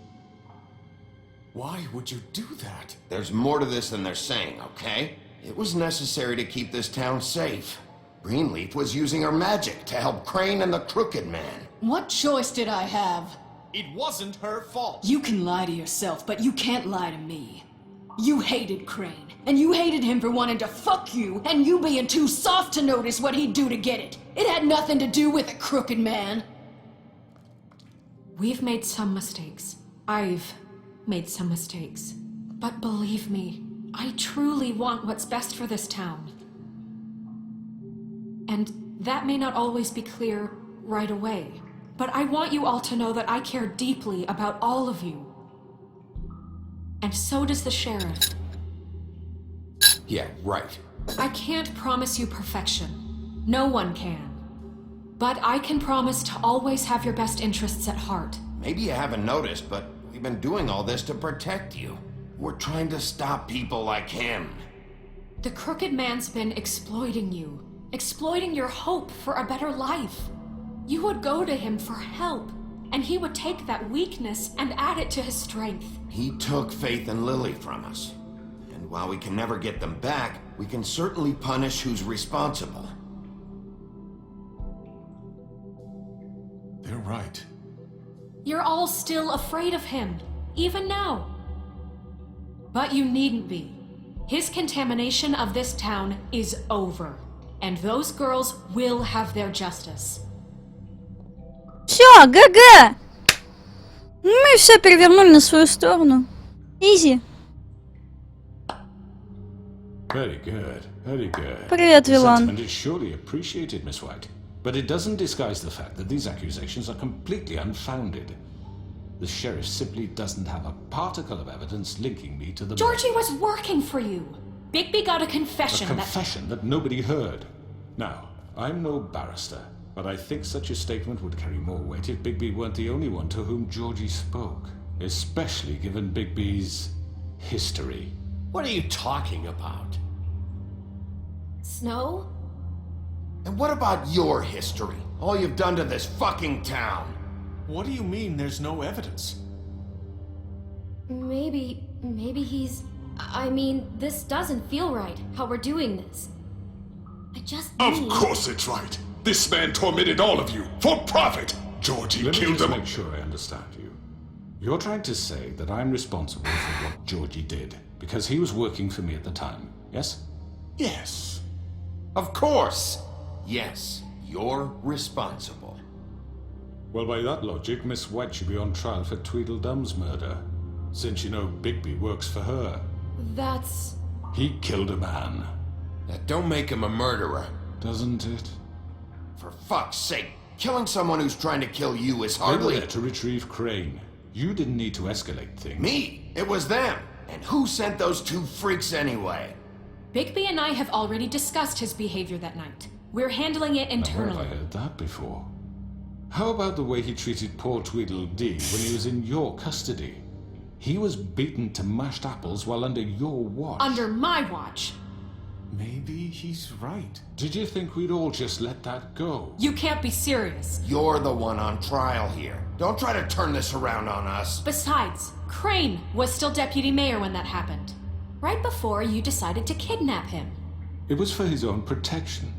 Why would you do that? There's more to this than they're saying, okay? It was necessary to keep this town safe. Greenleaf was using her magic to help Crane and the Crooked Man. What choice did I have? It wasn't her fault. You can lie to yourself, but you can't lie to me. You hated Crane, and you hated him for wanting to fuck you, and you being too soft to notice what he'd do to get it. It had nothing to do with a crooked man. We've made some mistakes. I've made some mistakes. But believe me, I truly want what's best for this town. And that may not always be clear right away. But I want you all to know that I care deeply about all of you. And so does the sheriff. Yeah, right. I can't promise you perfection. No one can. But I can promise to always have your best interests at heart. Maybe you haven't noticed, but we've been doing all this to protect you. We're trying to stop people like him. The Crooked Man's been exploiting you. Exploiting your hope for a better life. You would go to him for help, and he would take that weakness and add it to his strength. He took Faith and Lily from us. And while we can never get them back, we can certainly punish who's responsible. They're right. You're all still afraid of him, even now. But you needn't be. His contamination of this town is over, and those girls will have their justice. Все, ГГ! Мы все перевернули на свою сторону. Изи. Very good, very good. Привет, The Вилан. sentiment is surely appreciated, Miss White. But it doesn't disguise the fact that these accusations are completely unfounded. The sheriff simply doesn't have a particle of evidence linking me to the... Georgie was working for you. Bigby got a confession A confession that nobody heard. Now, I'm no barrister, but I think such a statement would carry more weight if Bigby weren't the only one to whom Georgie spoke. Especially given Bigby's history. What are you talking about? Snow? And what about your history? All you've done to this fucking town? What do you mean there's no evidence? Maybe he's... I mean, this doesn't feel right, how we're doing this. I just Of need... course it's right. This man tormented all of you for profit. Georgie killed him. Let me just make sure I understand you. You're trying to say that I'm responsible for what Georgie did because he was working for me at the time, yes? Yes. Of course. Yes, you're responsible. Well, by that logic, Miss White should be on trial for Tweedledum's murder, since you know Bigby works for her. That's... He killed a man. That don't make him a murderer. Doesn't it? For fuck's sake, killing someone who's trying to kill you is They were hardly... there to retrieve Crane. You didn't need to escalate things. Me? It was them. And who sent those two freaks anyway? Bigby and I have already discussed his behavior that night. We're handling it Now, where internally. have I heard that before? How about the way he treated poor Tweedledee when he was in your custody? He was beaten to mashed apples while under your watch. Under my watch. Maybe he's right. Did you think we'd all just let that go? You can't be serious. You're the one on trial here. Don't try to turn this around on us. Besides, Crane was still deputy mayor when that happened. Right before you decided to kidnap him. It was for his own protection.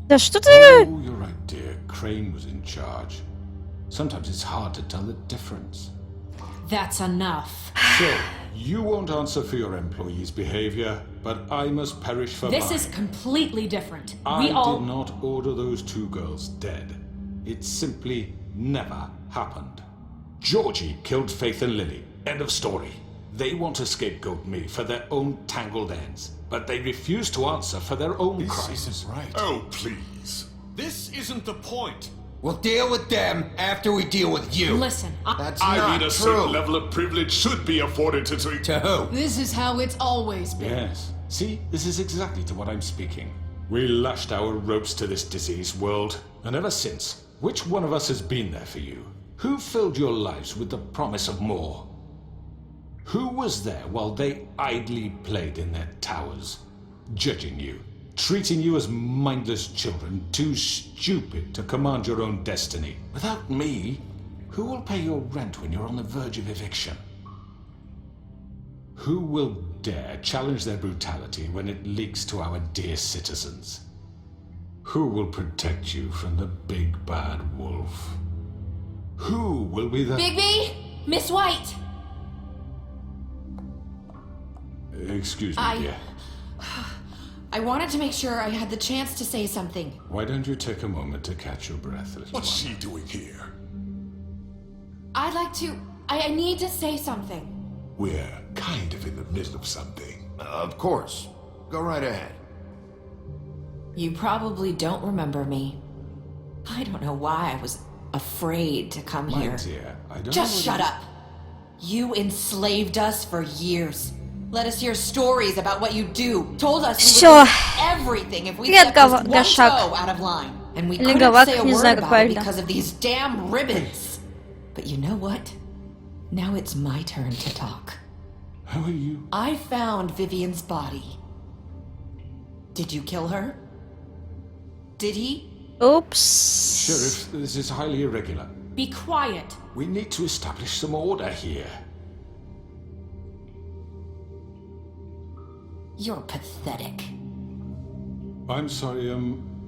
Да что ты... Oh, you're right, dear. Crane was in charge. Sometimes it's hard to tell the difference. That's enough. So, you won't answer for your employees' behavior, but I must perish for mine. This is completely different. I We all... did not order those two girls dead. It simply never happened. Georgie killed Faith and Lily. End of story. They want to scapegoat me for their own tangled ends, but they refuse to answer for their own crimes. This isn't right. Oh, please. This isn't the point. We'll deal with them after we deal with you. Listen, That's I not mean, a true. certain level of privilege should be afforded to To who? This is how it's always been. Yes. See, this is exactly to what I'm speaking. We lashed our ropes to this diseased world, and ever since, which one of us has been there for you? Who filled your lives with the promise of more? Who was there while they idly played in their towers, judging you, treating you as mindless children, too stupid to command your own destiny? Without me, who will pay your rent when you're on the verge of eviction? Who will dare challenge their brutality when it leaks to our dear citizens? Who will protect you from the big bad wolf? Who will be the... Bigby! Miss White! Excuse me, dear. I wanted to make sure I had the chance to say something. Why don't you take a moment to catch your breath, little What's one? she doing here? I'd like to... I need to say something. We're kind of in the middle of something. Of course. Go right ahead. You probably don't remember me. I don't know why I was afraid to come My here. dear, I don't Just know shut what up. You enslaved us for years. Let us hear stories about what you do. Told us you would Всё. do everything if we Привет, stepped just one Гашак. toe out of line. And we Или couldn't Гавак, say a не word знаю, как about it правильно. because of these damn ribbons. But you know what? Now it's my turn to talk. How are you? I found Vivian's body. Did you kill her? Did he? Oops. Sheriff, this is highly irregular. Be quiet. We need to establish some order here. You're pathetic. I'm sorry,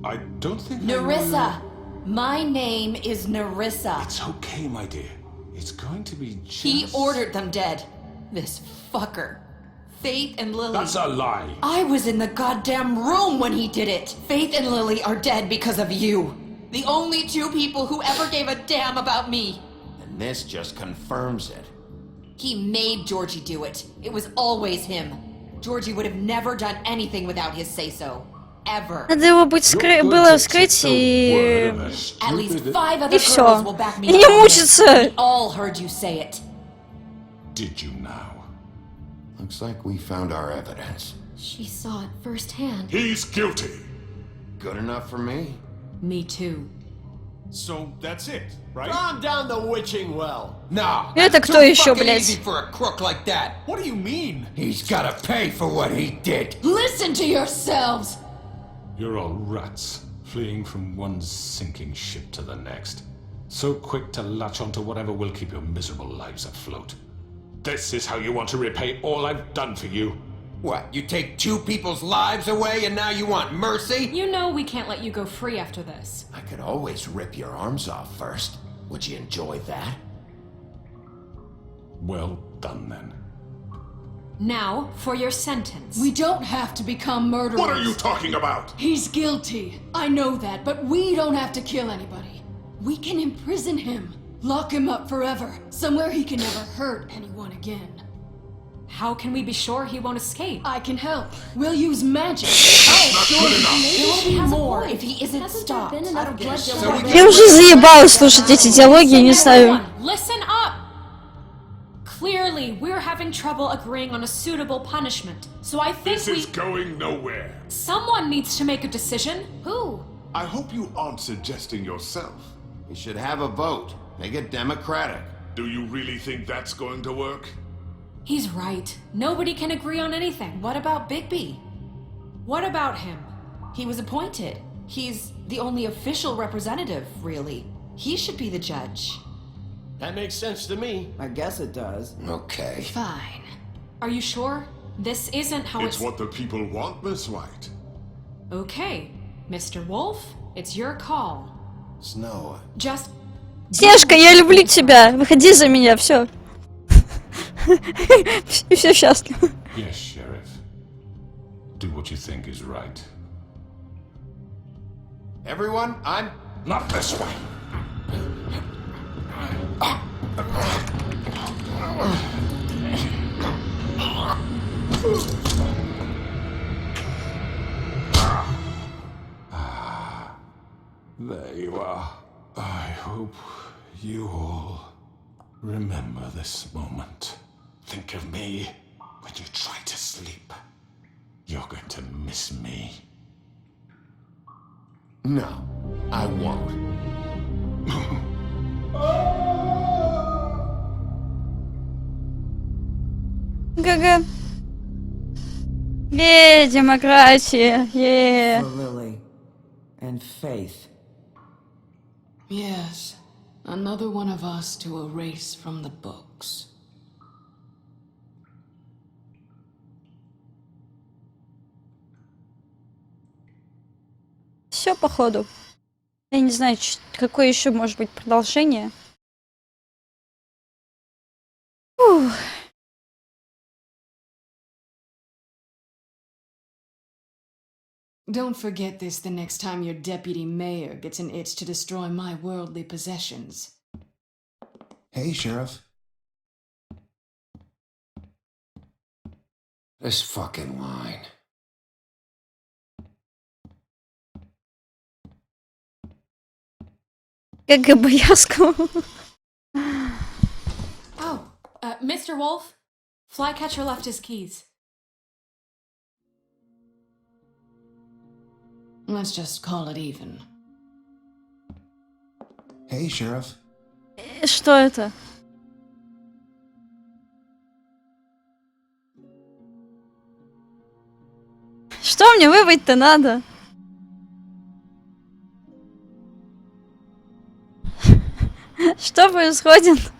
I don't think Nerissa! My name is Nerissa. It's okay, my dear. It's going to be just... He ordered them dead. This fucker. Faith and Lily. That's a lie. I was in the goddamn room when he did it. Faith and Lily are dead because of you. The only two people who ever gave a damn about me. And this just confirms it. He made Georgie do it. It was always him. Georgie would have never done anything without his say-so. Ever. Надо его было вскрыть и... At least 5 И other всё. girls will back me И не up on this. мучиться. We all heard you say it. Did you now? Looks like we found our evidence. She saw it firsthand. He's guilty. Good enough for me? Me too. So that's it, right? Calm down the witching well. No. Это that's кто too еще, fucking блядь? easy for a crook like that. What do you mean? He's gotta pay for what he did. Listen to yourselves! You're all rats, fleeing from one sinking ship to the next. So quick to latch onto whatever will keep your miserable lives afloat. This is how you want to repay all I've done for you? What, you take 2 people's lives away and now you want mercy? You know we can't let you go free after this. I could always rip your arms off first. Would you enjoy that? Well done, then. Now, for your sentence. We don't have to become murderers. What are you talking about? He's guilty. I know that, but we don't have to kill anybody. We can imprison him. Lock him up forever. Somewhere he can never hurt anyone again. How can we be sure he won't escape? I can help. We'll use magic. Not good enough. There will be more if he isn't stopped. Been enough blood So we Я уже заебалась слушать эти диалоги, я не знаю. Listen up! Clearly, we're having trouble agreeing on a suitable punishment. So I think This is going nowhere. someone needs to make a decision. Who? I hope you aren't suggesting yourself. We should have a vote. Make it democratic. Do you really think that's going to work? He's right. Nobody can agree on anything. What about Bigby? What about him? He was appointed. He's the only official representative, really. He should be the judge. That makes sense to me. I guess it does. Okay. Fine. Are you sure? This isn't how It's what the people want, Miss White. Okay, Mr. Wolf, it's your call. Snow. Just Снежка, я люблю тебя. Выходи за меня, все. И все счастливы. Yes, Sheriff. Do what you think is right. Everyone, I'm... Not this way. There you are. I hope you all remember this moment. Think of me when you try to sleep. You're going to miss me. No, I won't. ГГ. Демократия. For Lily. And Faith. Yes, another one of us to erase from the books. Все, походу. Я не знаю, какое еще может быть продолжение. Фух. Don't forget this the next time your deputy mayor gets an itch to destroy my worldly possessions. Hey, Sheriff. This fucking line. ГГ Боярскому. Oh, Mr. Wolf, Flycatcher left his keys. Let's just call it even. Hey, Sheriff. Что это? Что мне выбрать-то надо? Что происходит?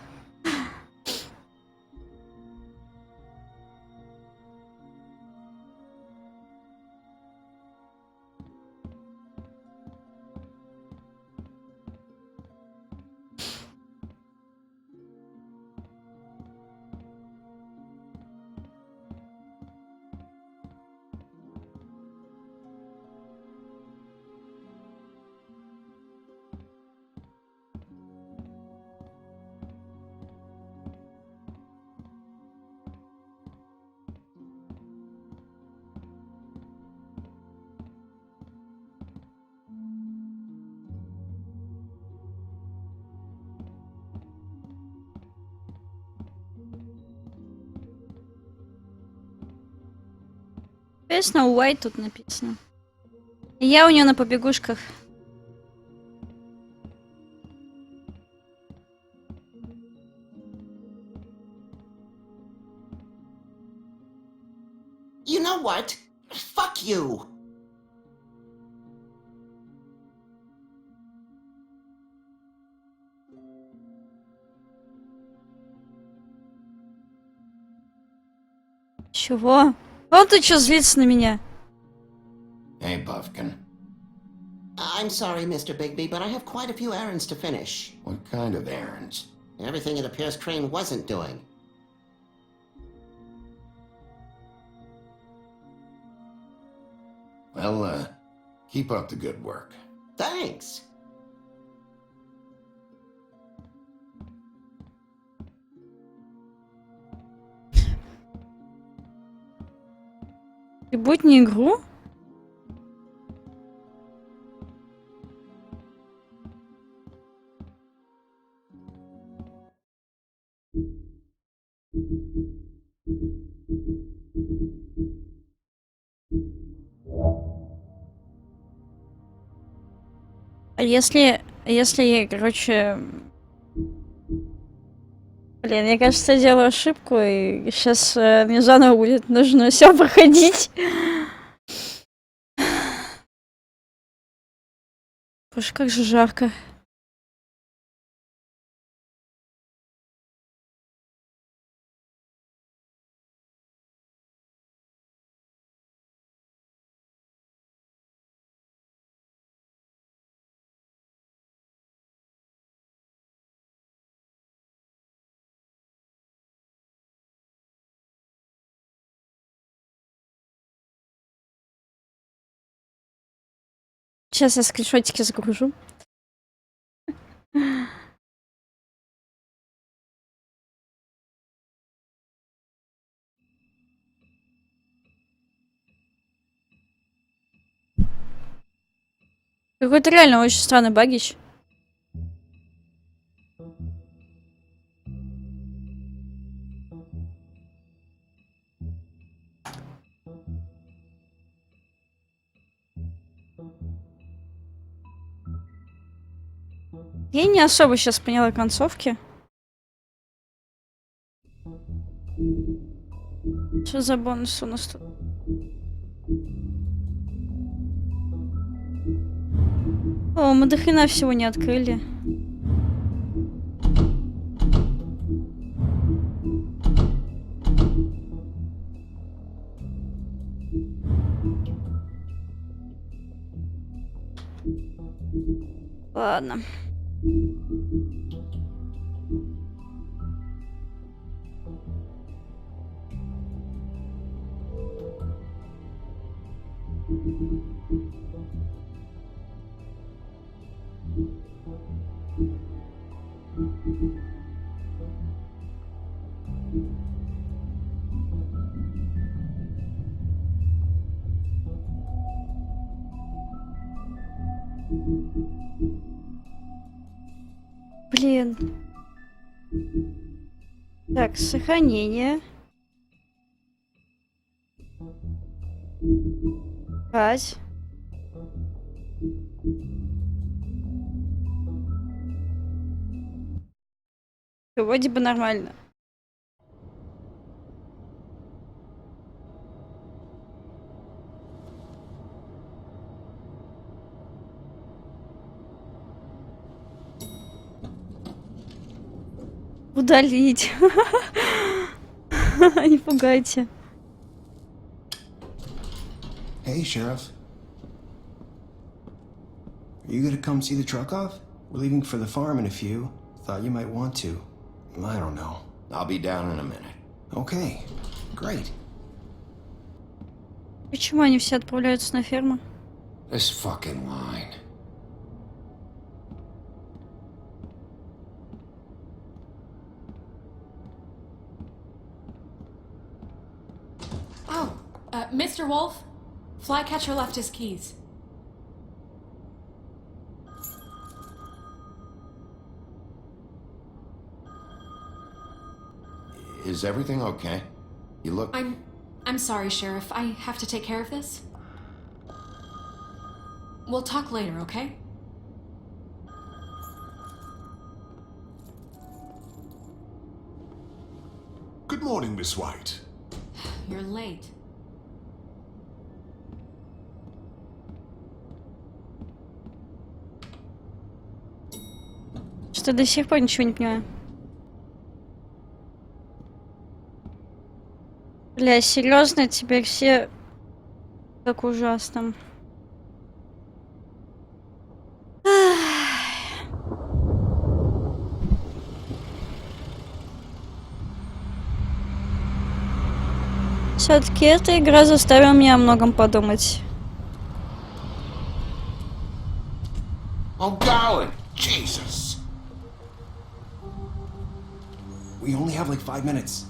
Интересно, Уайт тут написано. Я у нее на побегушках. You know what? Fuck you! Чего? Он ты чё злится на меня? Hey, Buffkin. I'm sorry, Mr. Bigby, but I have quite a few errands to finish. What kind of errands? Everything it appears Crane wasn't doing. Well, keep up the good work. Thanks. И будет не игру? А если я, короче... Блин, я, кажется, делаю ошибку, и сейчас мне заново будет нужно все проходить. Боже, как же жарко. Сейчас я скриншотики загружу. Какой-то реально очень странный багич. Я не особо сейчас поняла концовки. Что за бонус у нас тут? О, мы до хрена всего не открыли. Ладно. Блин. Так, сохранение. 5. Вроде бы нормально. Удалить. Не пугайте. Hey, Sheriff. Are you gonna come see the truck off? We're leaving for the farm in a few. Thought you might want to. I don't know. I'll be down in a minute. Okay, great. Почему они все отправляются на ферму? This fucking line. Oh, Mr. Wolf? Flycatcher left his keys. Is everything okay? You look... I'm sorry, Sheriff. I have to take care of this. We'll talk later, okay? Good morning, Miss White. You're late. Что до сих пор ничего не понимаю. Бля, серьезно, теперь все как ужасно. Все-таки эта игра заставила меня о многом подумать. I'm going! Jesus! We only have like 5 minutes.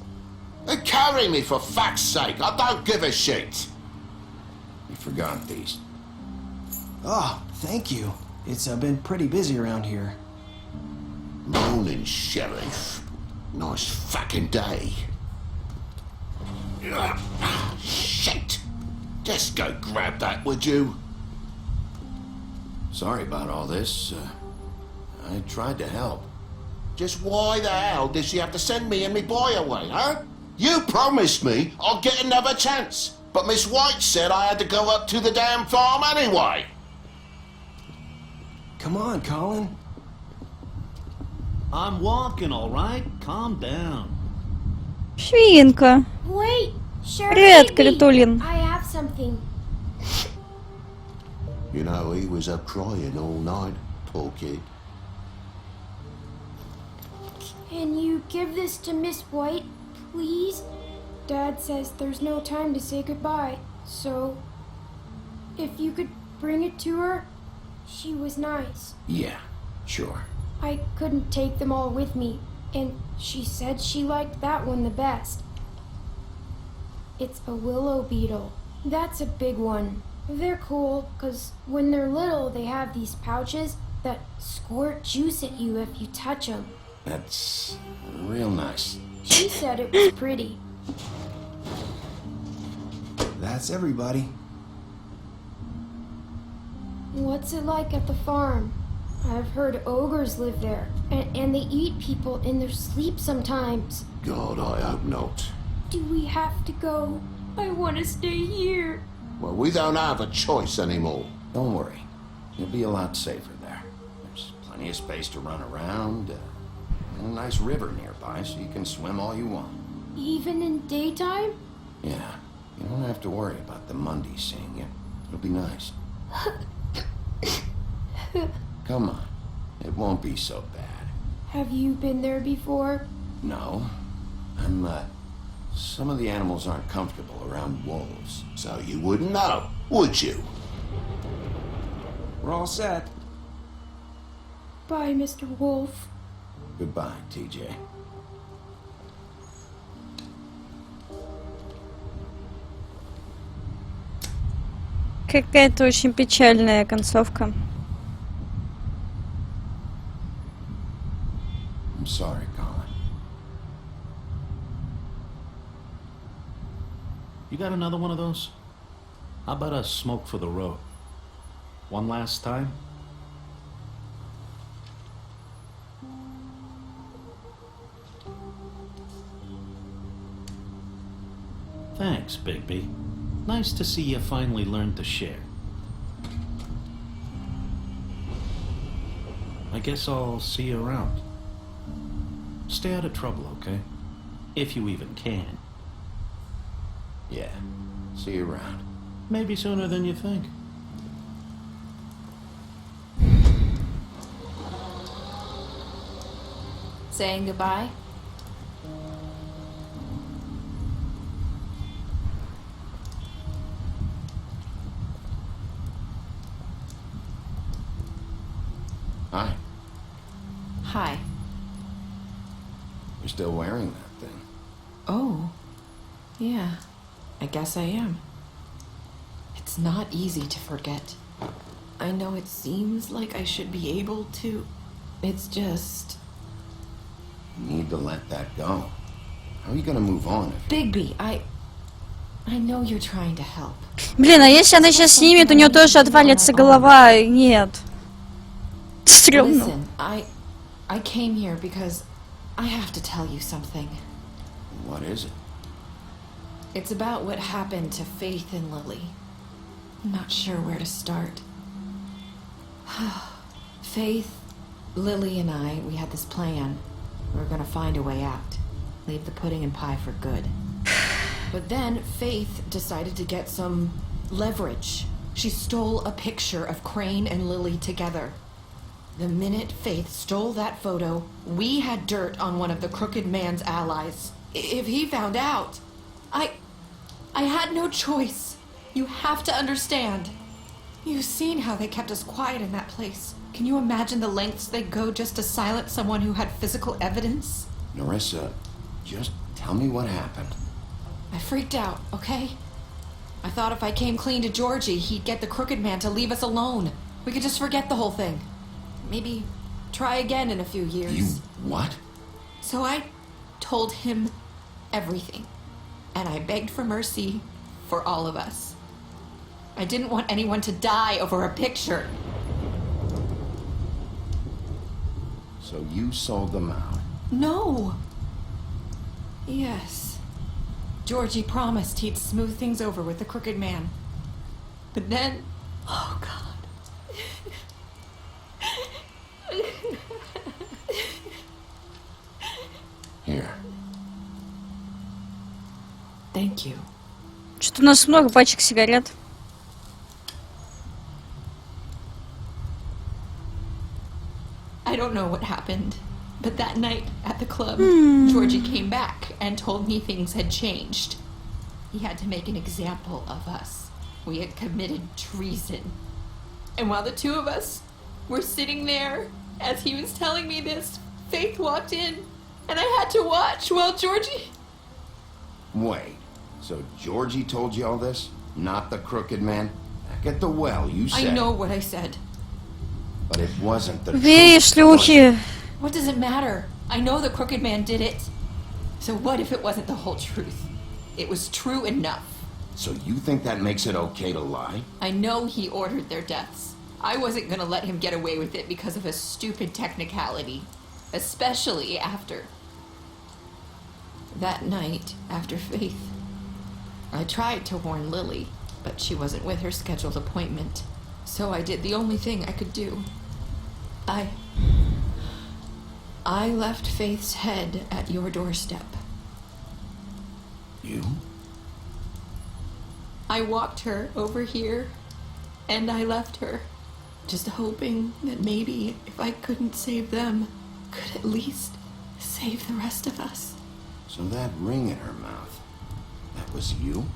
Carry me, for fuck's sake! I don't give a shit! You forgot these. Oh, thank you. It's been pretty busy around here. Morning, Sheriff. Nice fucking day. Shit! Just go grab that, would you? Sorry about all this. I tried to help. Just why the hell did she have to send me and me boy away, huh? You promised me I'll get another chance, but Miss White said I had to go up to the damn farm anyway. Come on, Colin. I'm walking, all right? Calm down. Свинка. Wait, Sheriff Привет, Bigby. Критулин. I have something. You know, he was up crying all night, poor kid. Can you give this to Miss White, please? Dad says there's no time to say goodbye, so if you could bring it to her, she was nice. Yeah, sure. I couldn't take them all with me, and she said she liked that one the best. It's a willow beetle. That's a big one. They're cool, because when they're little, they have these pouches that squirt juice at you if you touch them. That's real nice. She said it was pretty. That's everybody. What's it like at the farm? I've heard ogres live there, and they eat people in their sleep sometimes. God, I hope not. Do we have to go? I want to stay here. Well, we don't have a choice anymore. Don't worry. You'll be a lot safer there. There's plenty of space to run around, and a nice river nearby, so you can swim all you want. Even in daytime? Yeah, you don't have to worry about the Mondays seeing you. It'll be nice. Come on. It won't be so bad. Have you been there before? No. Some of the animals aren't comfortable around wolves. So you wouldn't know, would you? We're all set. Bye, Mr. Wolf. Goodbye, TJ. Какая-то очень печальная концовка. I'm sorry, Colin. You got another one of those? How about a smoke for the road? One last time? Thanks, Bigby. Nice to see you finally learned to share. I guess I'll see you around. Stay out of trouble, okay? If you even can. Yeah. See you around. Maybe sooner than you think. Saying goodbye? Hi. Hi. You're still wearing that thing. Oh. Yeah. I guess I am. It's not easy to forget. I know it seems like I should be able to. It's just... You need to let that go. How are you gonna move on if... Bigby, I know you're trying to help. Блин, а если она сейчас снимет, у нее тоже отвалится голова. Нет. Стрёмно. Listen, I came here because I have to tell you something. What is it? It's about what happened to Faith and Lily. I'm not sure where to start. Faith, Lily, and I, we had this plan. We were gonna find a way out. Leave the pudding and pie for good. But then Faith decided to get some leverage. She stole a picture of Crane and Lily together. The minute Faith stole that photo, we had dirt on one of the Crooked Man's allies. If he found out, I had no choice. You have to understand. You've seen how they kept us quiet in that place. Can you imagine the lengths they'd go just to silence someone who had physical evidence? Narissa, just tell me what happened. I freaked out, okay? I thought if I came clean to Georgie, he'd get the Crooked Man to leave us alone. We could just forget the whole thing. Maybe try again in a few years. You what? So I told him everything. And I begged for mercy for all of us. I didn't want anyone to die over a picture. So you sold them out. No! Yes. Georgie promised he'd smooth things over with the crooked man. But then... Oh, God. Here. Thank you. Что-то у нас много пачек сигарет. I don't know what happened, but that night at the club, Georgie came back and told me things had changed. He had to make an example of us. We had committed treason. And while the two of us were sitting there, as he was telling me this, Faith walked in, and I had to watch while Georgie... Wait, so Georgie told you all this? Not the crooked man? Back at the well, you said... I know what I said. But it wasn't the Вей, шлюхи. What does it matter? I know the crooked man did it. So what if it wasn't the whole truth? It was true enough. So you think that makes it okay to lie? I know he ordered their deaths. I wasn't gonna let him get away with it because of a stupid technicality. Especially after... that night, after Faith. I tried to warn Lily, but she wasn't with her scheduled appointment. So I did the only thing I could do. I left Faith's head at your doorstep. You? I walked her over here, and I left her, just hoping that maybe if I couldn't save them, could at least save the rest of us. So that ring in her mouth, that was you?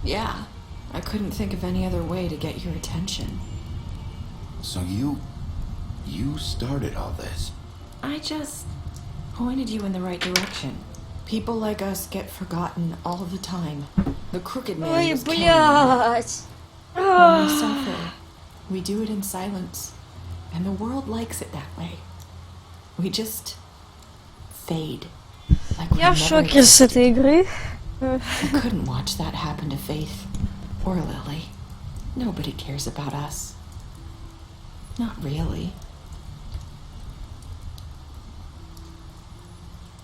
Yeah, I couldn't think of any other way to get your attention. So you started all this? I just pointed you in the right direction. People like us get forgotten all the time. The crooked man Ой, was killing блядь. them. When we suffer, we do it in silence. And the world likes it that way. We just fade. Like Я в шоке с этой игры. I couldn't watch that happen to Faith or Lily. Nobody cares about us. Not really.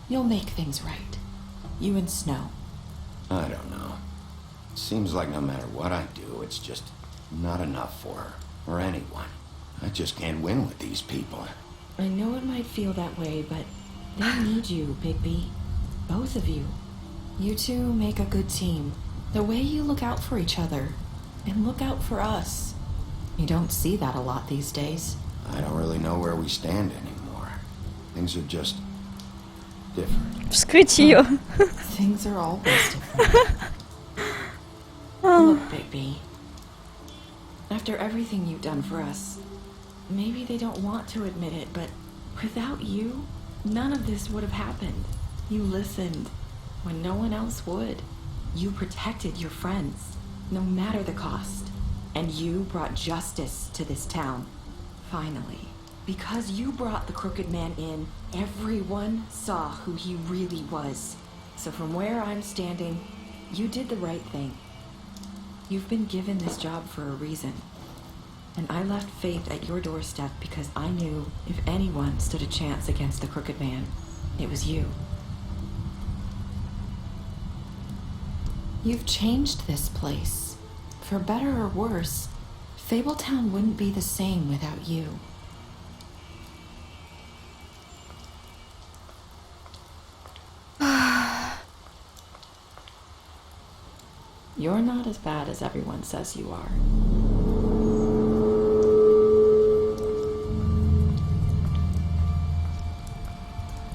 You'll make things right. You and Snow. I don't know. Seems like no matter what I do, it's just not enough for her, or anyone. I just can't win with these people. I know it might feel that way, but they need you, Bigby. Both of you. You two make a good team. The way you look out for each other, and look out for us. You don't see that a lot these days. I don't really know where we stand anymore. Things are just different. Вскрыть ее. Things are always different. Look, Bigby. After everything you've done for us, maybe they don't want to admit it, but without you, none of this would have happened. You listened when no one else would. You protected your friends, no matter the cost. And you brought justice to this town. Finally. Because you brought the crooked man in, everyone saw who he really was. So from where I'm standing, you did the right thing. You've been given this job for a reason. And I left Faith at your doorstep because I knew if anyone stood a chance against the crooked man, it was you. You've changed this place. For better or worse, Fabletown wouldn't be the same without you. You're not as bad as everyone says you are.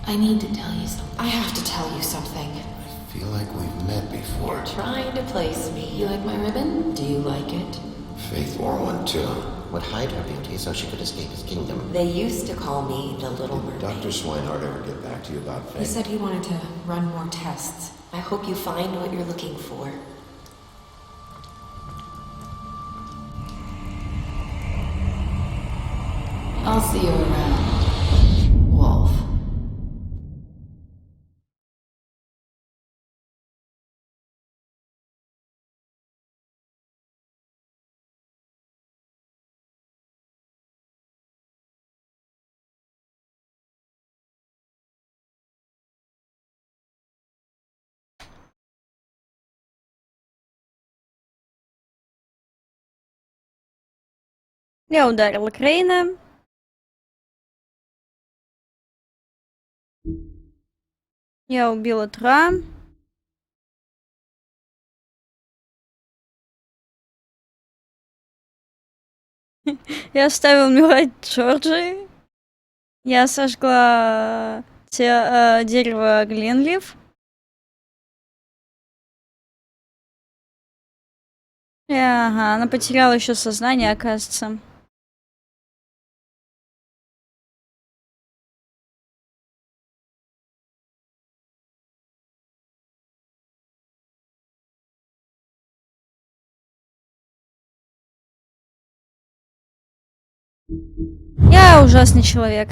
I need to tell you something. I have to tell you something. I feel like we've met before. You're trying to place me. You like my ribbon? Do you like it? Faith wore one too. Would hide her beauty so she could escape his kingdom. They used to call me the Little Did Mermaid. Dr. Swinehart ever get back to you about Faith? He said he wanted to run more tests. I hope you find what you're looking for. I'll see you around. Я ударила Крейна. Я убила Тра. Я оставил умирать Джорджи. Я сожгла дерево Гленлиф. Ага, она потеряла еще сознание, оказывается. Я ужасный человек.